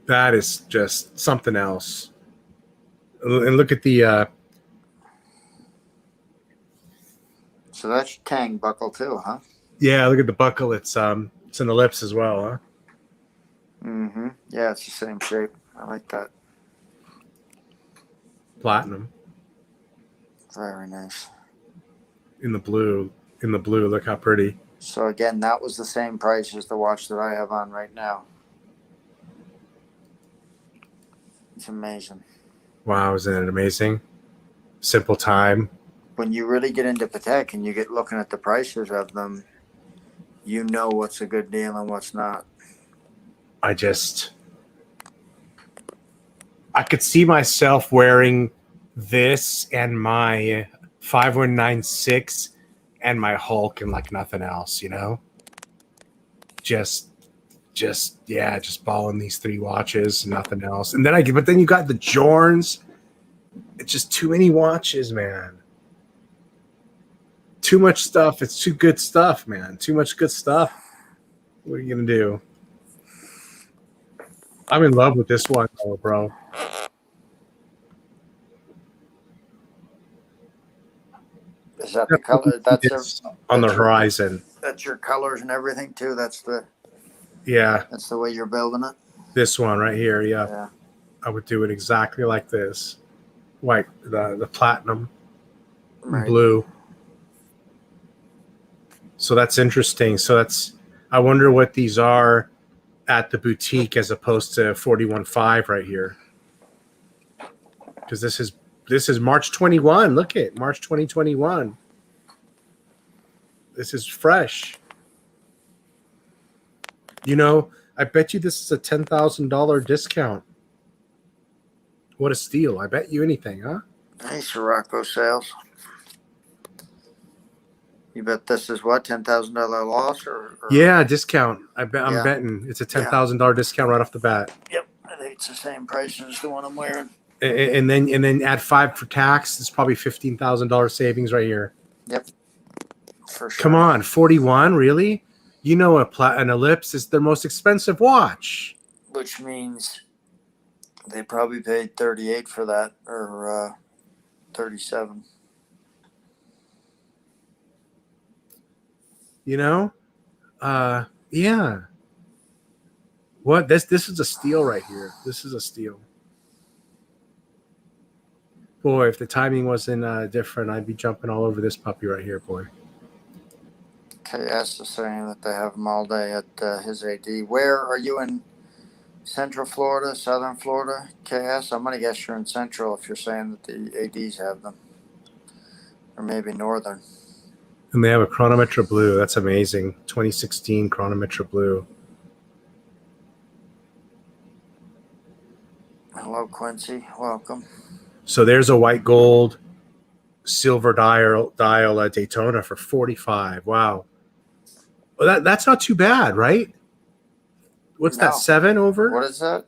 That is just something else. And look at the... So that's Tang buckle too, huh? Yeah, look at the buckle. It's an Ellipse as well, huh? Mm-hmm. Yeah, it's the same shape. I like that. Platinum. Very nice. In the blue. Look how pretty. So again, that was the same price as the watch that I have on right now. It's amazing. Wow, isn't it amazing? Simple time. When you really get into Patek and you get looking at the prices of them, you know what's a good deal and what's not. I could see myself wearing this and my 5196 and my Hulk and like nothing else, you know? Just balling these three watches, nothing else. And then but then you got the Jorns. It's just too many watches, man. Too much stuff. It's too good stuff, man. Too much good stuff. What are you gonna do? I'm in love with this one, though, bro. Is that the color? That's on the horizon. That's your colors and everything too. That's the way you're building it. This one right here, yeah. I would do it exactly like this. White, the platinum, blue. So that's interesting. So I wonder what these are at the boutique as opposed to 41.5 right here. Because this is March 21. Look at March 2021. This is fresh. You know, I bet you this is a $10,000 discount. What a steal. I bet you anything, huh? Hey, Sirocco sales. You bet this is what, $10,000 loss or? Yeah, discount. I'm betting it's a $10,000 discount right off the bat. Yep, I think it's the same price as the one I'm wearing. and then add 5 for tax. It's probably $15,000 savings right here. Yep, for sure. Come on, 41, really? You know, an ellipse is their most expensive watch. Which means they probably paid 38 for that, or 37. You know, yeah. What this is a steal right here. This is a steal. Boy, if the timing wasn't different, I'd be jumping all over this puppy right here, boy. KS is saying that they have them all day at his AD. Where are you in? Central Florida, Southern Florida, KS? I'm going to guess you're in Central if you're saying that the ADs have them. Or maybe Northern. And they have a Chronometra Blue. That's amazing. 2016 Chronometra Blue. Hello, Quincy. Welcome. So there's a white gold silver dial Daytona for 45. Wow. Well, that's not too bad, right? What's that, 7 over? What is that?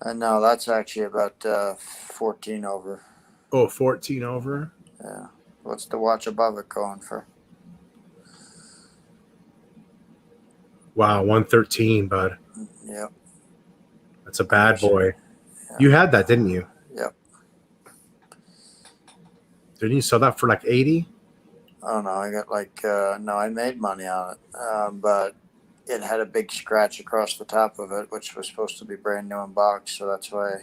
No, that's actually about 14 over. Oh, 14 over? Yeah. What's the watch above it going for? Wow, 113, bud. Yep. That's a bad boy. Yeah. You had that, didn't you? Yep. Didn't you sell that for like 80? Oh, no, I got no, I made money on it. But it had a big scratch across the top of it, which was supposed to be brand new in box, so that's why.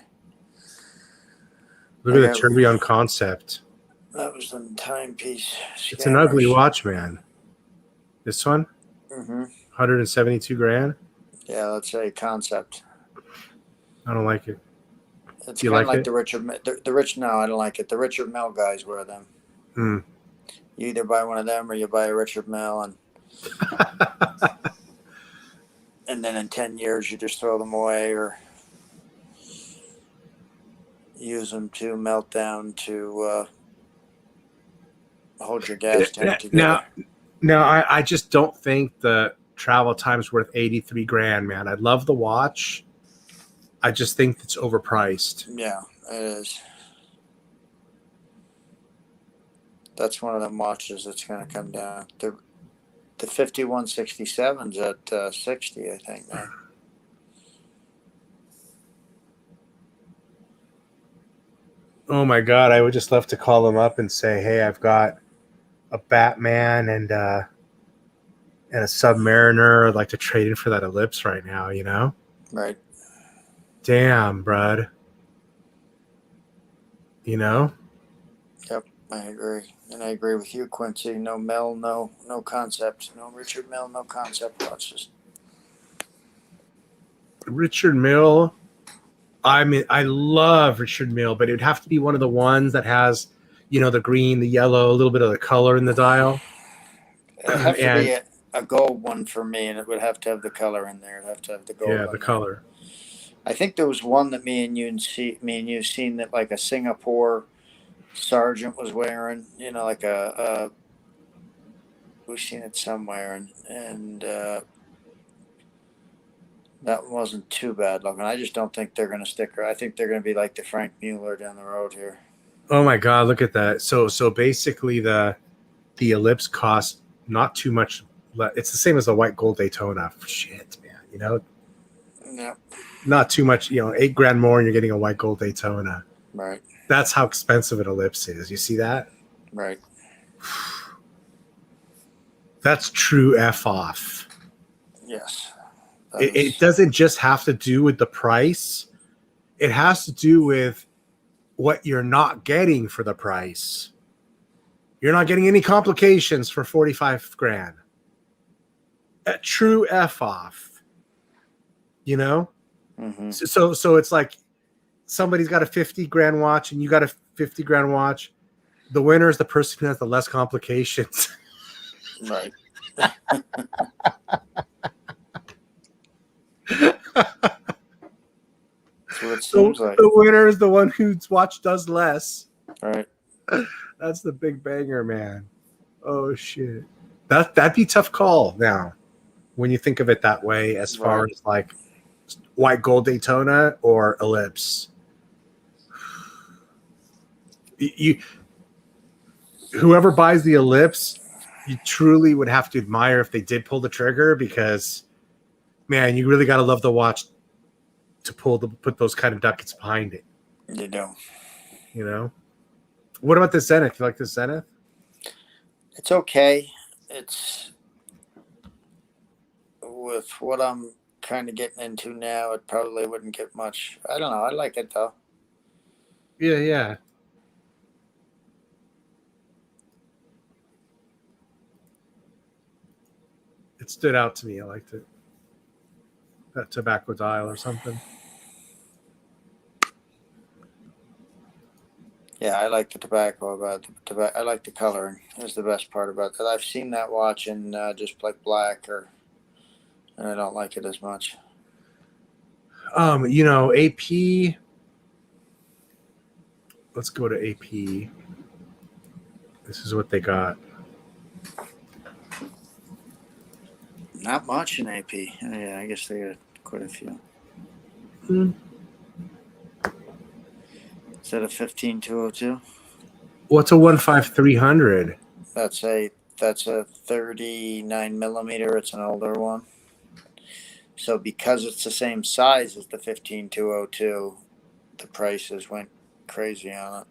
Look at the tourbillon concept. That was the timepiece. It's an ugly watch, man. This one? Mm-hmm. 172 grand? Yeah, that's a concept. I don't like it. It's kind of like the Richard. No, I don't like it. The Richard Mille guys wear them. Hmm. You either buy one of them or you buy a Richard Mille, and then in 10 years you just throw them away or use them to melt down to hold your gas tank together. Now, I just don't think the travel time's worth 83 grand, man. I love the watch. I just think it's overpriced. Yeah, it is. That's one of them watches that's going to come down. The 5167's at 60, I think, man. Oh my God, I would just love to call them up and say, hey, I've got a Batman and a Submariner. I'd like to trade in for that Ellipse right now, you know? Right. Damn, brud. You know? Yep, I agree. And I agree with you, Quincy. No Mel, no concept. No Richard Mille, no concept watches. Richard Mille. I mean, I love Richard Mille, but it would have to be one of the ones that has, the green, the yellow, a little bit of the color in the dial. It would have to be a gold one for me, and it would have to have the color in there. It'd have to have the gold. Yeah, the color. I think there was one that me and you seen that like a Singapore sergeant was wearing. Like we've seen it somewhere, and that wasn't too bad looking. I just don't think they're going to stick her. I think they're going to be like the Frank Mueller down the road here. Oh my God, look at that. So basically the Ellipse costs not too much. It's the same as the white gold Daytona. Shit, man, Yep. Not too much, 8 grand more and you're getting a white gold Daytona. Right. That's how expensive an Ellipse is. You see that? Right. That's true F off. Yes. It doesn't just have to do with the price. It has to do with what you're not getting for the price. You're not getting any complications for 45 grand. A true F off. Mm-hmm. So it's like somebody's got a 50 grand watch and you got a 50 grand watch. The winner is the person who has the less complications. Right. That's what it seems like. The winner is the one whose watch does less. Right. That's the big banger, man. Oh shit. That'd be a tough call now when you think of it that way, as far as like white gold Daytona or Ellipse. Whoever buys the Ellipse, you truly would have to admire if they did pull the trigger, because, man, you really got to love the watch to put those kind of ducats behind it. You do. You know? What about the Zenith? You like the Zenith? It's okay. It's with what I'm kind of getting into now, it probably wouldn't get much. I don't know. I like it though. Yeah. It stood out to me. I liked it. That tobacco dial or something. Yeah, I like the tobacco about the tobacco. I like the coloring. Is the best part about that. I've seen that watch in just like black, and I don't like it as much. AP. Let's go to AP. This is what they got. Not much in AP. Yeah, I guess they got quite a few. Is that a 15202? What's a 15300? That's a 39 millimeter. It's an older one. So because it's the same size as the 15202, the prices went crazy on it.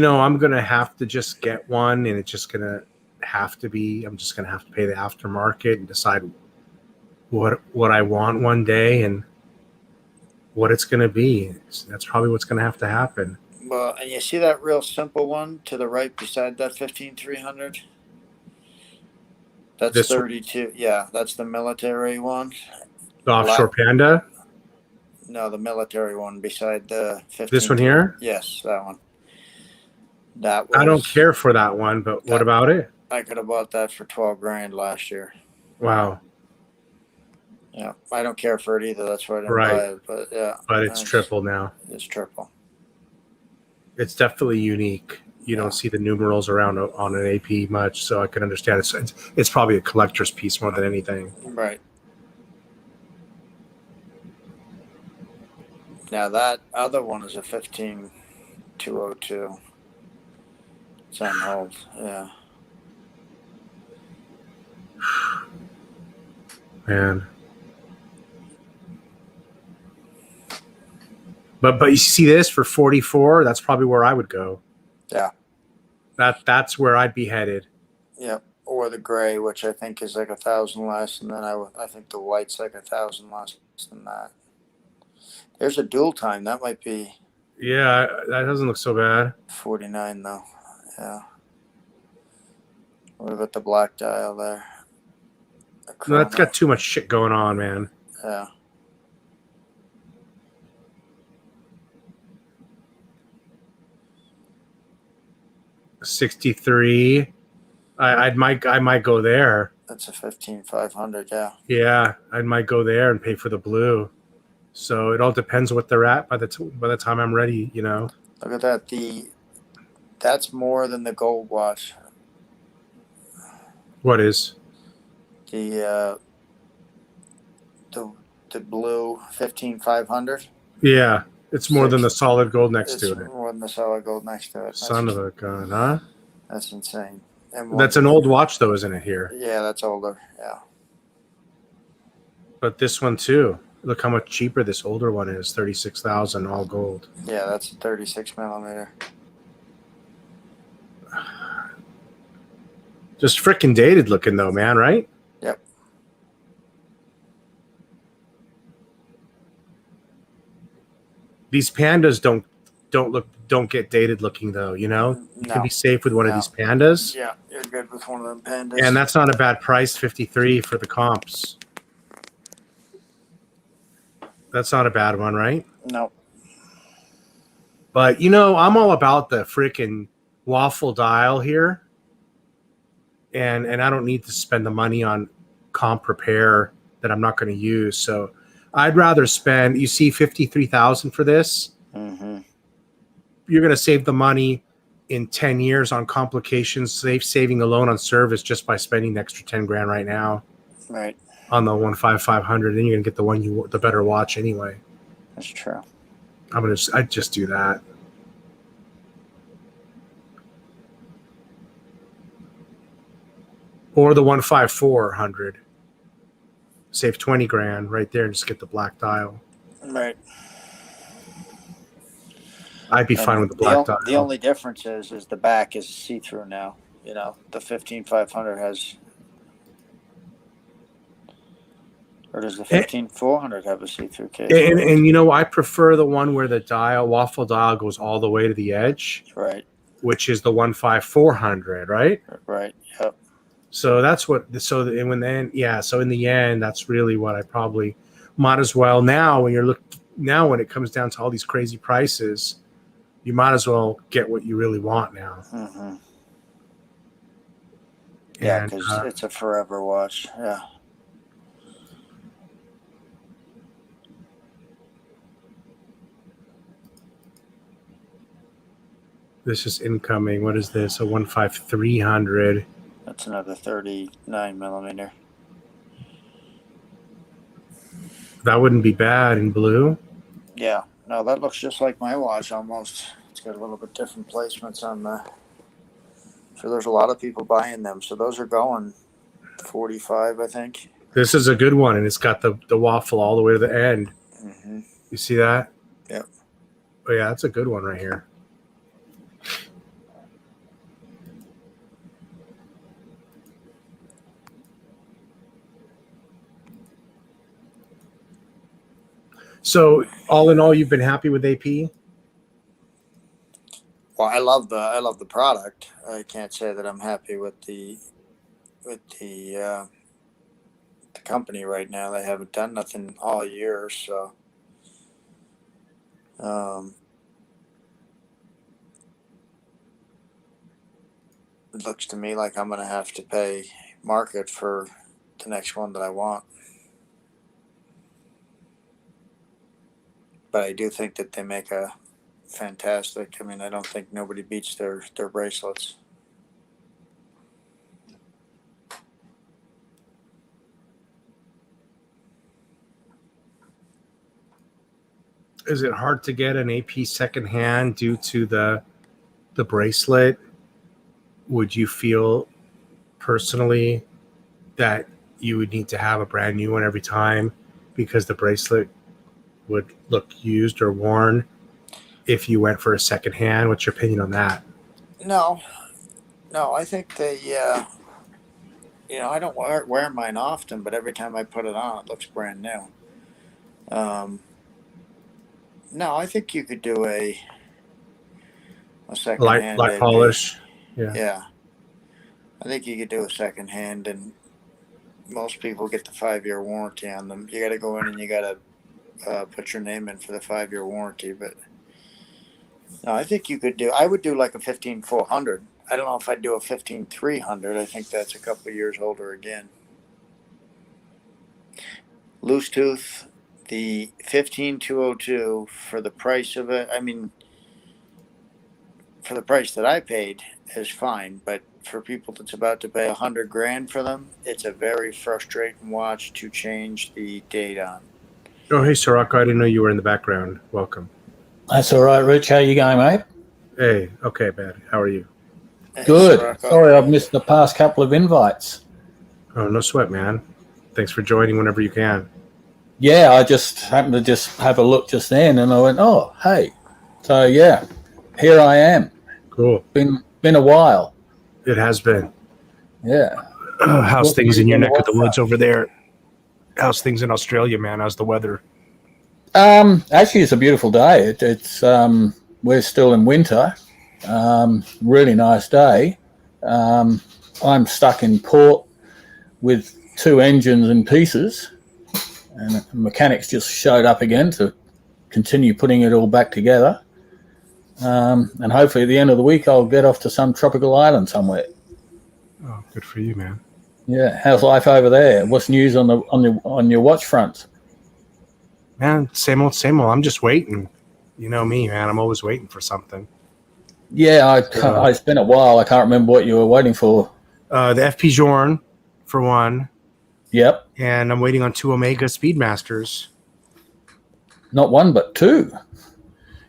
I'm gonna have to just get one, and it's just gonna have to be. I'm just gonna have to pay the aftermarket and decide what I want one day and what it's gonna be. That's probably what's gonna have to happen. Well, and you see that real simple one to the right beside that 15300? That's This 32. Yeah, that's the military one. The offshore Panda? No, the military one beside the 15. This one here? Yes, that one. That was, I don't care for that one, but what about it? I could have bought that for $12,000 last year. Wow. Yeah, I don't care for it either. That's why I didn't buy it. But yeah, but it's triple now. It's triple. It's definitely unique. You don't see the numerals around on an AP much, so I can understand it's probably a collector's piece more than anything. Right. Now that other one is a 15202. It's on hold. Yeah. Man. But you see this for 44, that's probably where I would go. Yeah. That's where I'd be headed. Yep. Or the gray, which I think is like 1,000 less, and then I think the white's like 1,000 less than that. There's a dual time. That might be. Yeah, that doesn't look so bad. 49 though. Yeah. What about the black dial there? No, that's got too much shit going on, man. Yeah. $63. I might go there. That's a 15,500. Yeah. Yeah, I might go there and pay for the blue. So it all depends what they're at by the time I'm ready. Look at that. That's more than the gold watch. What is? The blue 15,500. Yeah, it's more than the solid gold next to it. More than the solid gold next to it. Son of a gun, huh? That's insane. And that's an old watch, though, isn't it? Here. Yeah, that's older. Yeah. But this one too. Look how much cheaper this older one is. 36,000, all gold. Yeah, that's a 36 millimeter. Just freaking dated looking though, man, right? Yep. These pandas don't get dated looking though, You can be safe with one of these pandas. Yeah, you're good with one of them pandas. And that's not a bad price, 53 for the comps. That's not a bad one, right? No. But I'm all about the freaking waffle dial here. And I don't need to spend the money on comp repair that I'm not going to use. So I'd rather spend, you see 53,000 for this. Mm-hmm. You're going to save the money in 10 years on complications, saving alone on service just by spending the extra 10 grand right now. Right. On the 15500, then you're gonna get the better watch anyway. That's true. I'd just do that. Or the 15400. Save 20 grand right there and just get the black dial. Right. I'd be fine with the black dial. The only difference is the back is see-through now. You know, the 15500 has, or does the 15400 have a see-through case? And you know, I prefer the one where the waffle dial goes all the way to the edge. Right. Which is the 15400, right? Right. Yep. So that's what. So in the end, that's really what I probably might as well now. When it comes down to all these crazy prices, you might as well get what you really want now. Mm-hmm. Yeah, because it's a forever watch. Yeah. This is incoming. What is this? A 15300. That's another 39 millimeter. That wouldn't be bad in blue. Yeah. No, that looks just like my watch almost. It's got a little bit different placements on the. So there's a lot of people buying them. So those are going 45, I think. This is a good one, and it's got the waffle all the way to the end. Mm-hmm. You see that? Yep. Oh yeah, that's a good one right here. So all in all, you've been happy with AP? Well, I love the product. I can't say that I'm happy with the company right now. They haven't done nothing all year, so it looks to me like I'm gonna have to pay market for the next one that I want. But I do think that they make a fantastic. I mean, I don't think nobody beats their bracelets. Is it hard to get an AP secondhand due to the bracelet? Would you feel personally that you would need to have a brand new one every time because the bracelet would look used or worn if you went for a secondhand? What's your opinion on that? No, I think I don't wear mine often, but every time I put it on, it looks brand new. No, I think you could do a second hand. Light polish. Yeah. Yeah. I think you could do a second hand, and most people get the 5-year warranty on them. You got to go in and you got to put your name in for the 5-year warranty. But no, I think you could I would do like a 15400. I don't know if I'd do a 15300. I think that's a couple of years older again. Loose tooth, the 15202 for the price of it. I mean, for the price that I paid is fine, but for people that's about to pay $100 grand for them, it's a very frustrating watch to change the date on. Oh, hey, Sirocco, I didn't know you were in the background. Welcome. That's all right, Rich. How you going, mate? Hey, okay, man. How are you? Hey, Good. Sirocco. Sorry, I've missed the past couple of invites. Oh, no sweat, man. Thanks for joining whenever you can. Yeah, I just happened to just have a look just then, and I went, "Oh, hey." So yeah, here I am. Cool. Been a while. It has been. Yeah. How's things in your neck of the woods over there? How's things in Australia, man? How's the weather? Actually, it's a beautiful day. It's we're still in winter. Really nice day. I'm stuck in port with 2 engines in pieces, and the mechanics just showed up again to continue putting it all back together. And hopefully at the end of the week, I'll get off to some tropical island somewhere. Oh, good for you, man. Yeah. How's life over there? What's news on your watch front? Man, same old, same old. I'm just waiting. You know me, man. I'm always waiting for something. Yeah, it's been a while. I can't remember what you were waiting for. The FP Journe, for one. Yep. and I'm waiting on 2 Omega Speedmasters. Not one, but 2.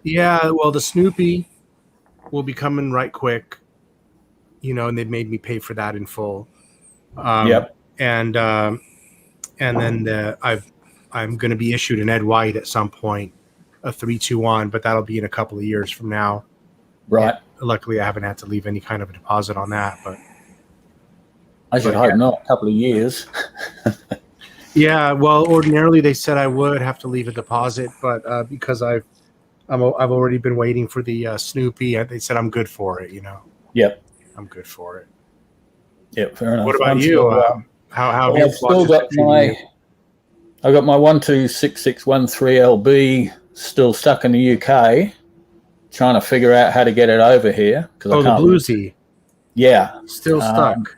Yeah, well, the Snoopy will be coming right quick, and they made me pay for that in full. Yep. And then I'm going to be issued an Ed White at some point, a 321, but that'll be in a couple of years from now. Right. And luckily, I haven't had to leave any kind of a deposit on that, but I should hope not. A couple of years. yeah. Well, ordinarily they said I would have to leave a deposit, but because I've already been waiting for the Snoopy, they said I'm good for it. Yep. I'm good for it. Yep. Fair enough. What about I'm you? still, How have your I've still watches got been treating you? I got my 126613 LB still stuck in the UK, trying to figure out how to get it over here because Oh, I the can't. Bluesy. Yeah, Still stuck.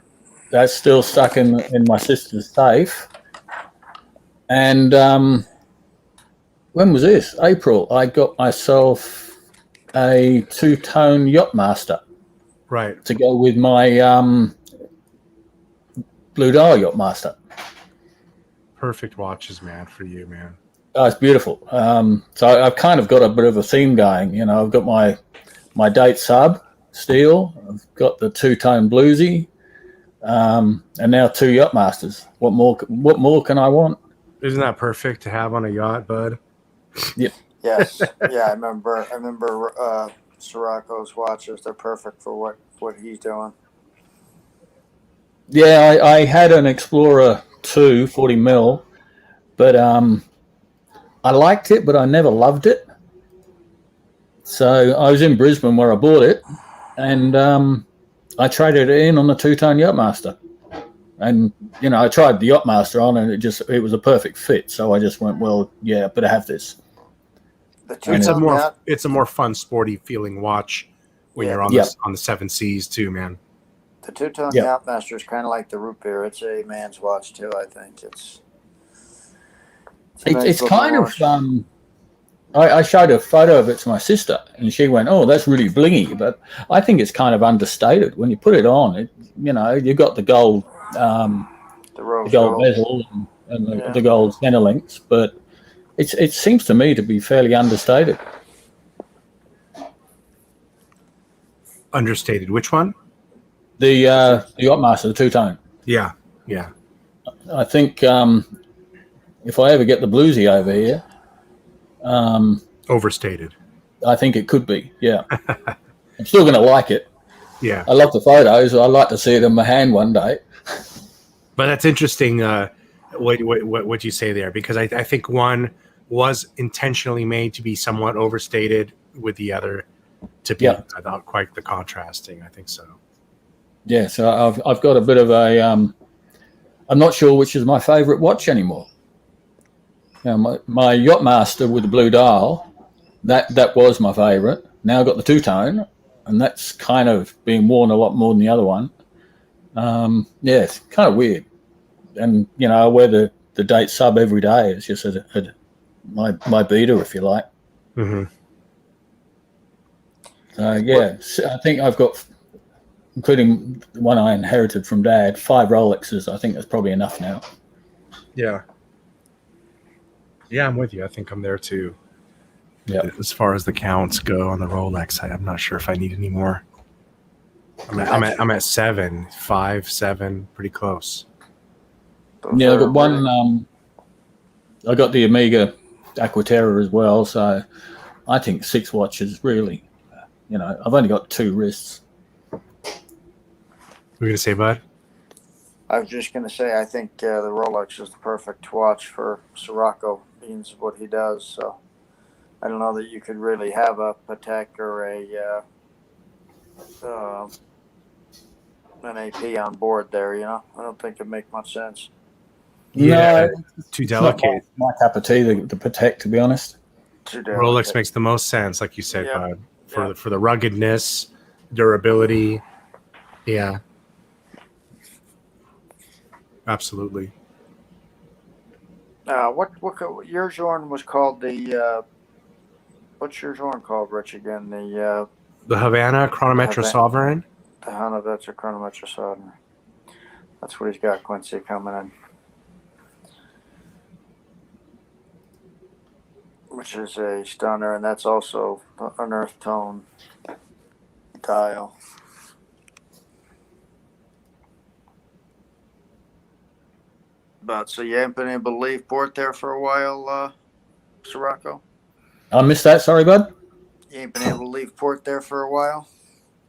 that's still stuck in my sister's safe. And when was this? April. I got myself a 2-tone Yachtmaster Right. to go with my Blue Dial Yachtmaster. Perfect watches, man, for you, man. Oh, it's beautiful. So I've kind of got a bit of a theme going. I've got my date sub steel. I've got the 2-tone bluesy, and now 2 Yachtmasters. What more can I want? Isn't that perfect to have on a yacht, bud? Yep. Yes. Yeah, I remember Sirocco's watches. They're perfect for what he's doing. Yeah, I had an Explorer 2 40 mil, but I liked it, but I never loved it. So I was in Brisbane where I bought it, and I traded it in on the 2-tone Yachtmaster. And I tried the Yachtmaster on, and it was a perfect fit. So I just went, well, yeah, better have this. It's a more fun, sporty feeling watch when you're on the 7 Seas too, man. The 2-tone Yachtmaster is kind of like the root beer. It's a man's watch too. I think it's kind of. I showed a photo of it to my sister, and she went, "Oh, that's really blingy." But I think it's kind of understated when you put it on. You've got the gold, the gold bezel and the gold center links, but it seems to me to be fairly understated. Understated. Which one? The Yachtmaster, the 2-tone. Yeah. I think if I ever get the bluesy over here, overstated. I think it could be. Yeah, I'm still going to like it. Yeah, I love the photos. I'd like to see it in my hand one day. But that's interesting. What you say there, because I think one was intentionally made to be somewhat overstated, with the other to be without quite the contrasting. I think so. Yeah, so I've got a bit of a. I'm not sure which is my favourite watch anymore. My Yachtmaster with the blue dial, that was my favourite. Now I've got the 2-tone, and that's kind of being worn a lot more than the other one. It's kind of weird. And, I wear the date sub every day. It's just my beater, if you like. Mm-hmm. I think I've got, including the one I inherited from Dad, 5 Rolexes. I think that's probably enough now. Yeah. Yeah, I'm with you. I think I'm there too. Yeah. As far as the counts go on the Rolex, I'm not sure if I need any more. I'm at 7, 5, 7, pretty close. Yeah, I got one. I got the Omega Aquaterra as well, so I think 6 watches really. I've only got 2 wrists. What were you gonna say, bud? I was just gonna say I think the Rolex is the perfect watch for Sirocco, being what he does. So I don't know that you could really have a Patek or an AP on board there. I don't think it'd make much sense. Yeah, too delicate. My cup of tea, the Patek, to be honest. Rolex makes the most sense, like you said, bud. For the ruggedness, durability. Yeah. Absolutely. What yours one was called the what's yours one called, Rich, again? The Havana Chronometra Sovereign. The Havana, that's a Chronometra Sovereign. That's what he's got, Quincy, coming in. which is a stunner, and that's also an earth tone dial. But so you haven't been able to leave port there for a while, Sirocco? I missed that. Sorry, bud. You ain't been able to leave port there for a while?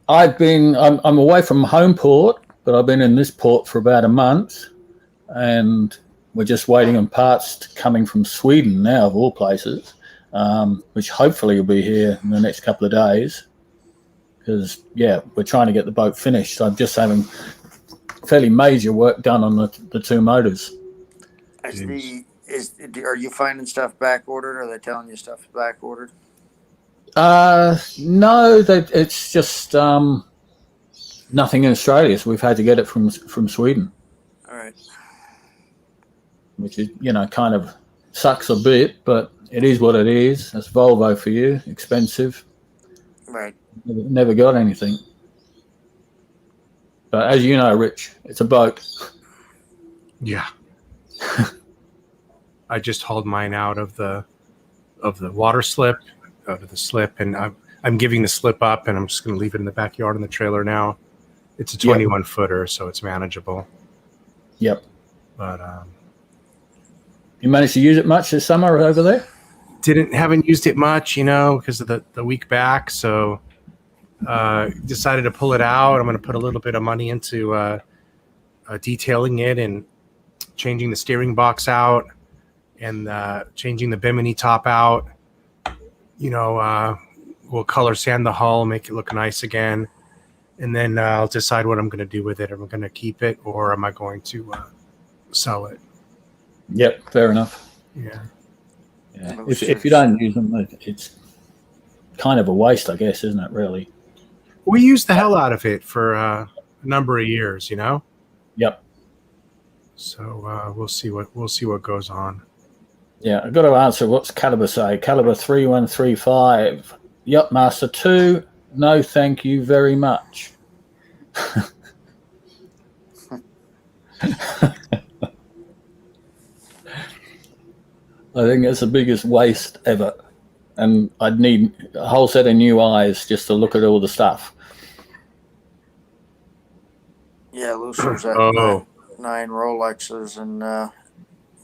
I'm away from home port, but I've been in this port for about a month, and we're just waiting on parts coming from Sweden now, of all places, which hopefully will be here in the next couple of days. Because we're trying to get the boat finished. So I'm just having fairly major work done on the two motors. Are you finding stuff back ordered? Are they telling you stuff is back ordered? No, it's just nothing in Australia. So we've had to get it from Sweden. All right. Which is, kind of sucks a bit, but it is what it is. That's Volvo for you, expensive. Right. Never got anything. But as you know, Rich, it's a boat. Yeah. I just hauled mine out of the water slip, out of the slip, and I'm giving the slip up, and I'm just going to leave it in the backyard in the trailer now. It's a 21 footer, so it's manageable. Yep. But you managed to use it much this summer over there? Haven't used it much, because of the week back. So decided to pull it out. I'm going to put a little bit of money into detailing it and changing the steering box out and changing the bimini top out. We'll color sand the hull, make it look nice again. And then I'll decide what I'm going to do with it. Am I going to keep it or am I going to sell it? Yep, fair enough. Yeah. If you don't use them, it's kind of a waste, I guess, isn't it, really? We used the hell out of it for a number of years, Yep. So we'll see what goes on. Yeah, I've got to answer what's Caliber say. Caliber 3135. Yep, Master 2. No, thank you very much. I think it's the biggest waste ever. And I'd need a whole set of new eyes just to look at all the stuff. Yeah, Lucer's at 9 Rolexes and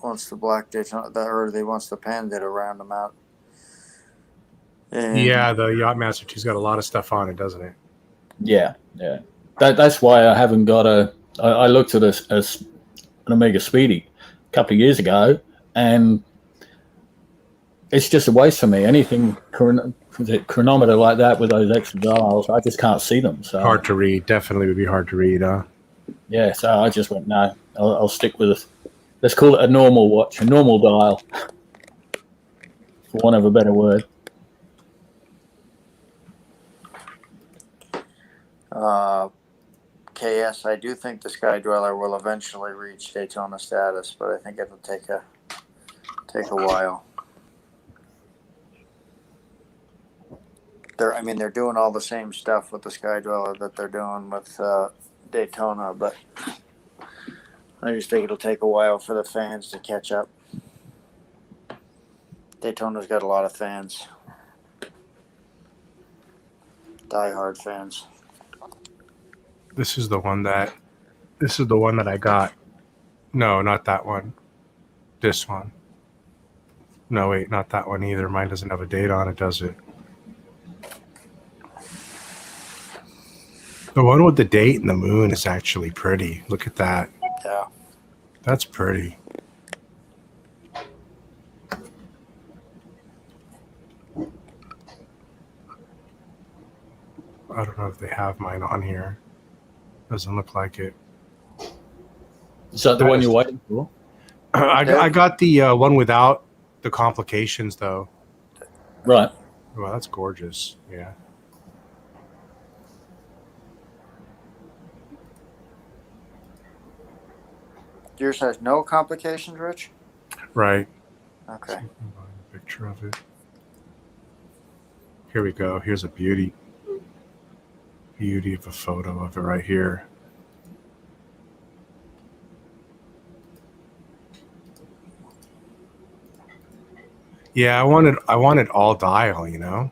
wants the black Daytona, or he wants the Panda to round them out. And the Yachtmaster 2's got a lot of stuff on it, doesn't it? Yeah. That's why I haven't got I looked at an Omega Speedy a couple of years ago, and it's just a waste for me. Anything chronometer like that with those extra dials, I just can't see them. So hard to read. Definitely would be hard to read. Yeah, so I just went, no, I'll stick with it. Let's call it a normal watch, a normal dial, for want of a better word. KS, I do think the Sky Dweller will eventually reach Daytona status, but I think it'll take a while. They're doing all the same stuff with the Sky Dweller that they're doing with Daytona, but I just think it'll take a while for the fans to catch up. Daytona's got a lot of fans. Die-hard fans. This is the one that I got. No, not that one. This one. No, wait, not that one either. Mine doesn't have a date on it, does it? The one with the date and the moon is actually pretty. Look at that. Yeah. That's pretty. I don't know if they have mine on here. Doesn't look like it. Is that the one you're waiting for? I got the one without the complications, though. Right. Well, that's gorgeous. Yeah. Yours has no complications, Rich? Right. Okay. A picture of it. Here we go. Here's a beauty of a photo of it right here. Yeah, I wanted all dial, you know.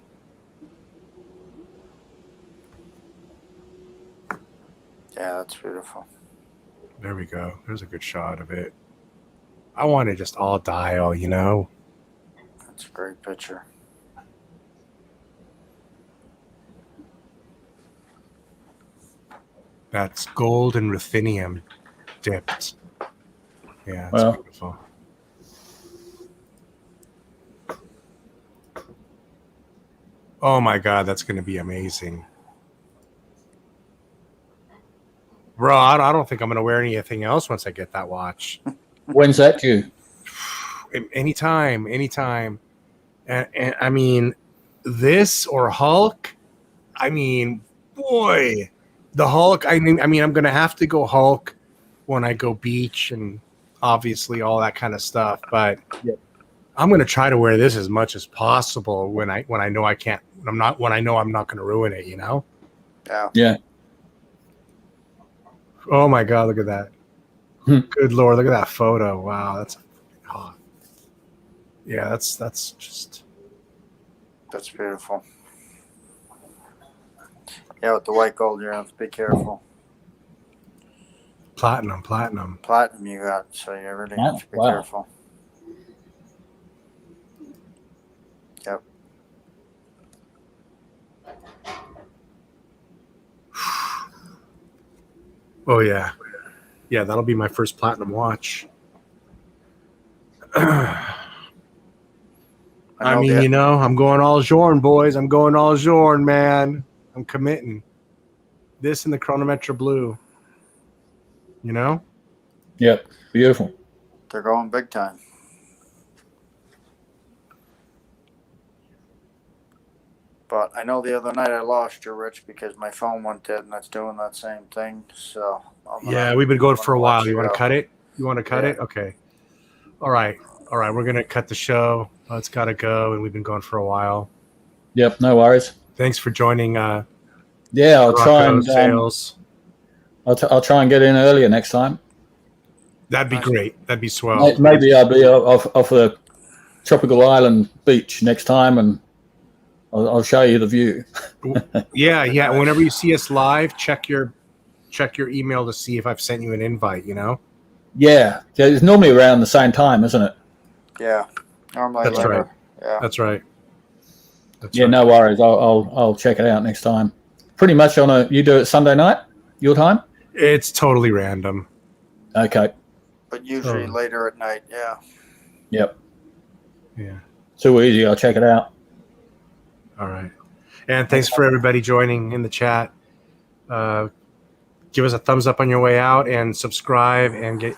Yeah, that's beautiful. There we go. There's a good shot of it. I wanted just all dial, you know. That's a great picture. That's gold and ruthenium dipped. Yeah, it's Well, beautiful. Oh my God, that's going to be amazing. Bro, I don't think I'm going to wear anything else once I get that watch. when's that due? Anytime. And I mean, this or Hulk, I mean, boy, the Hulk, I mean, I'm going to have to go Hulk when I go beach and obviously all that kind of stuff. But Yep. I'm going to try to wear this as much as possible when I know I can't, when I know I'm not going to ruin it, you know? Yeah. Yeah. Oh my God, look at that. Good Lord, look at that photo. Wow, that's hot. Yeah, that's just. That's beautiful. Yeah, with the white gold, you have to be careful. Platinum. Platinum you got, so you really have to be Wow. careful. Yep. Oh yeah, yeah. That'll be my first platinum watch. I mean, you know, I'm going all Jorn, boys. I'm going all Jorn, man. I'm committing. This in the Chronometra Blue. You know? Yep. Beautiful. They're going big time. But I know the other night I lost you, Rich, because my phone went dead, and that's doing that same thing. So yeah, we've been going for a while. You want to cut it? You want to cut Yeah. it? Okay. All right. We're gonna cut the show. It's got to go, and we've been going for a while. Yep. No worries. Thanks for joining. Yeah, I'll try and sales. I'll try and get in earlier next time. That'd be great. That'd be swell. Maybe I'll be off a tropical island beach next time, and I'll show you the view. Yeah. Whenever you see us live, check your email to see if I've sent you an invite. You know. Yeah, it's normally around the same time, isn't it? Yeah, normally. That's later. right. Yeah, that's right. No worries. I'll check it out next time. Pretty much you do it Sunday night, your time? It's totally random. Okay. But usually later at night. Yeah. Yep. Yeah. Too easy. I'll check it out. All right. And thanks for everybody joining in the chat. Give us a thumbs up on your way out and subscribe and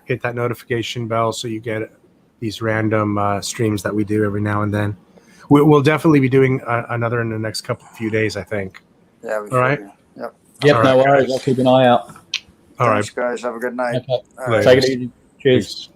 hit that notification bell so you get these random streams that we do every now and then. We'll definitely be doing another in the next few days, I think. Yeah. All right. Yep. Yep. No worries. I'll keep an eye out. All right. Thanks, guys. Have a good night. Okay. Take it easy. Cheers. Peace.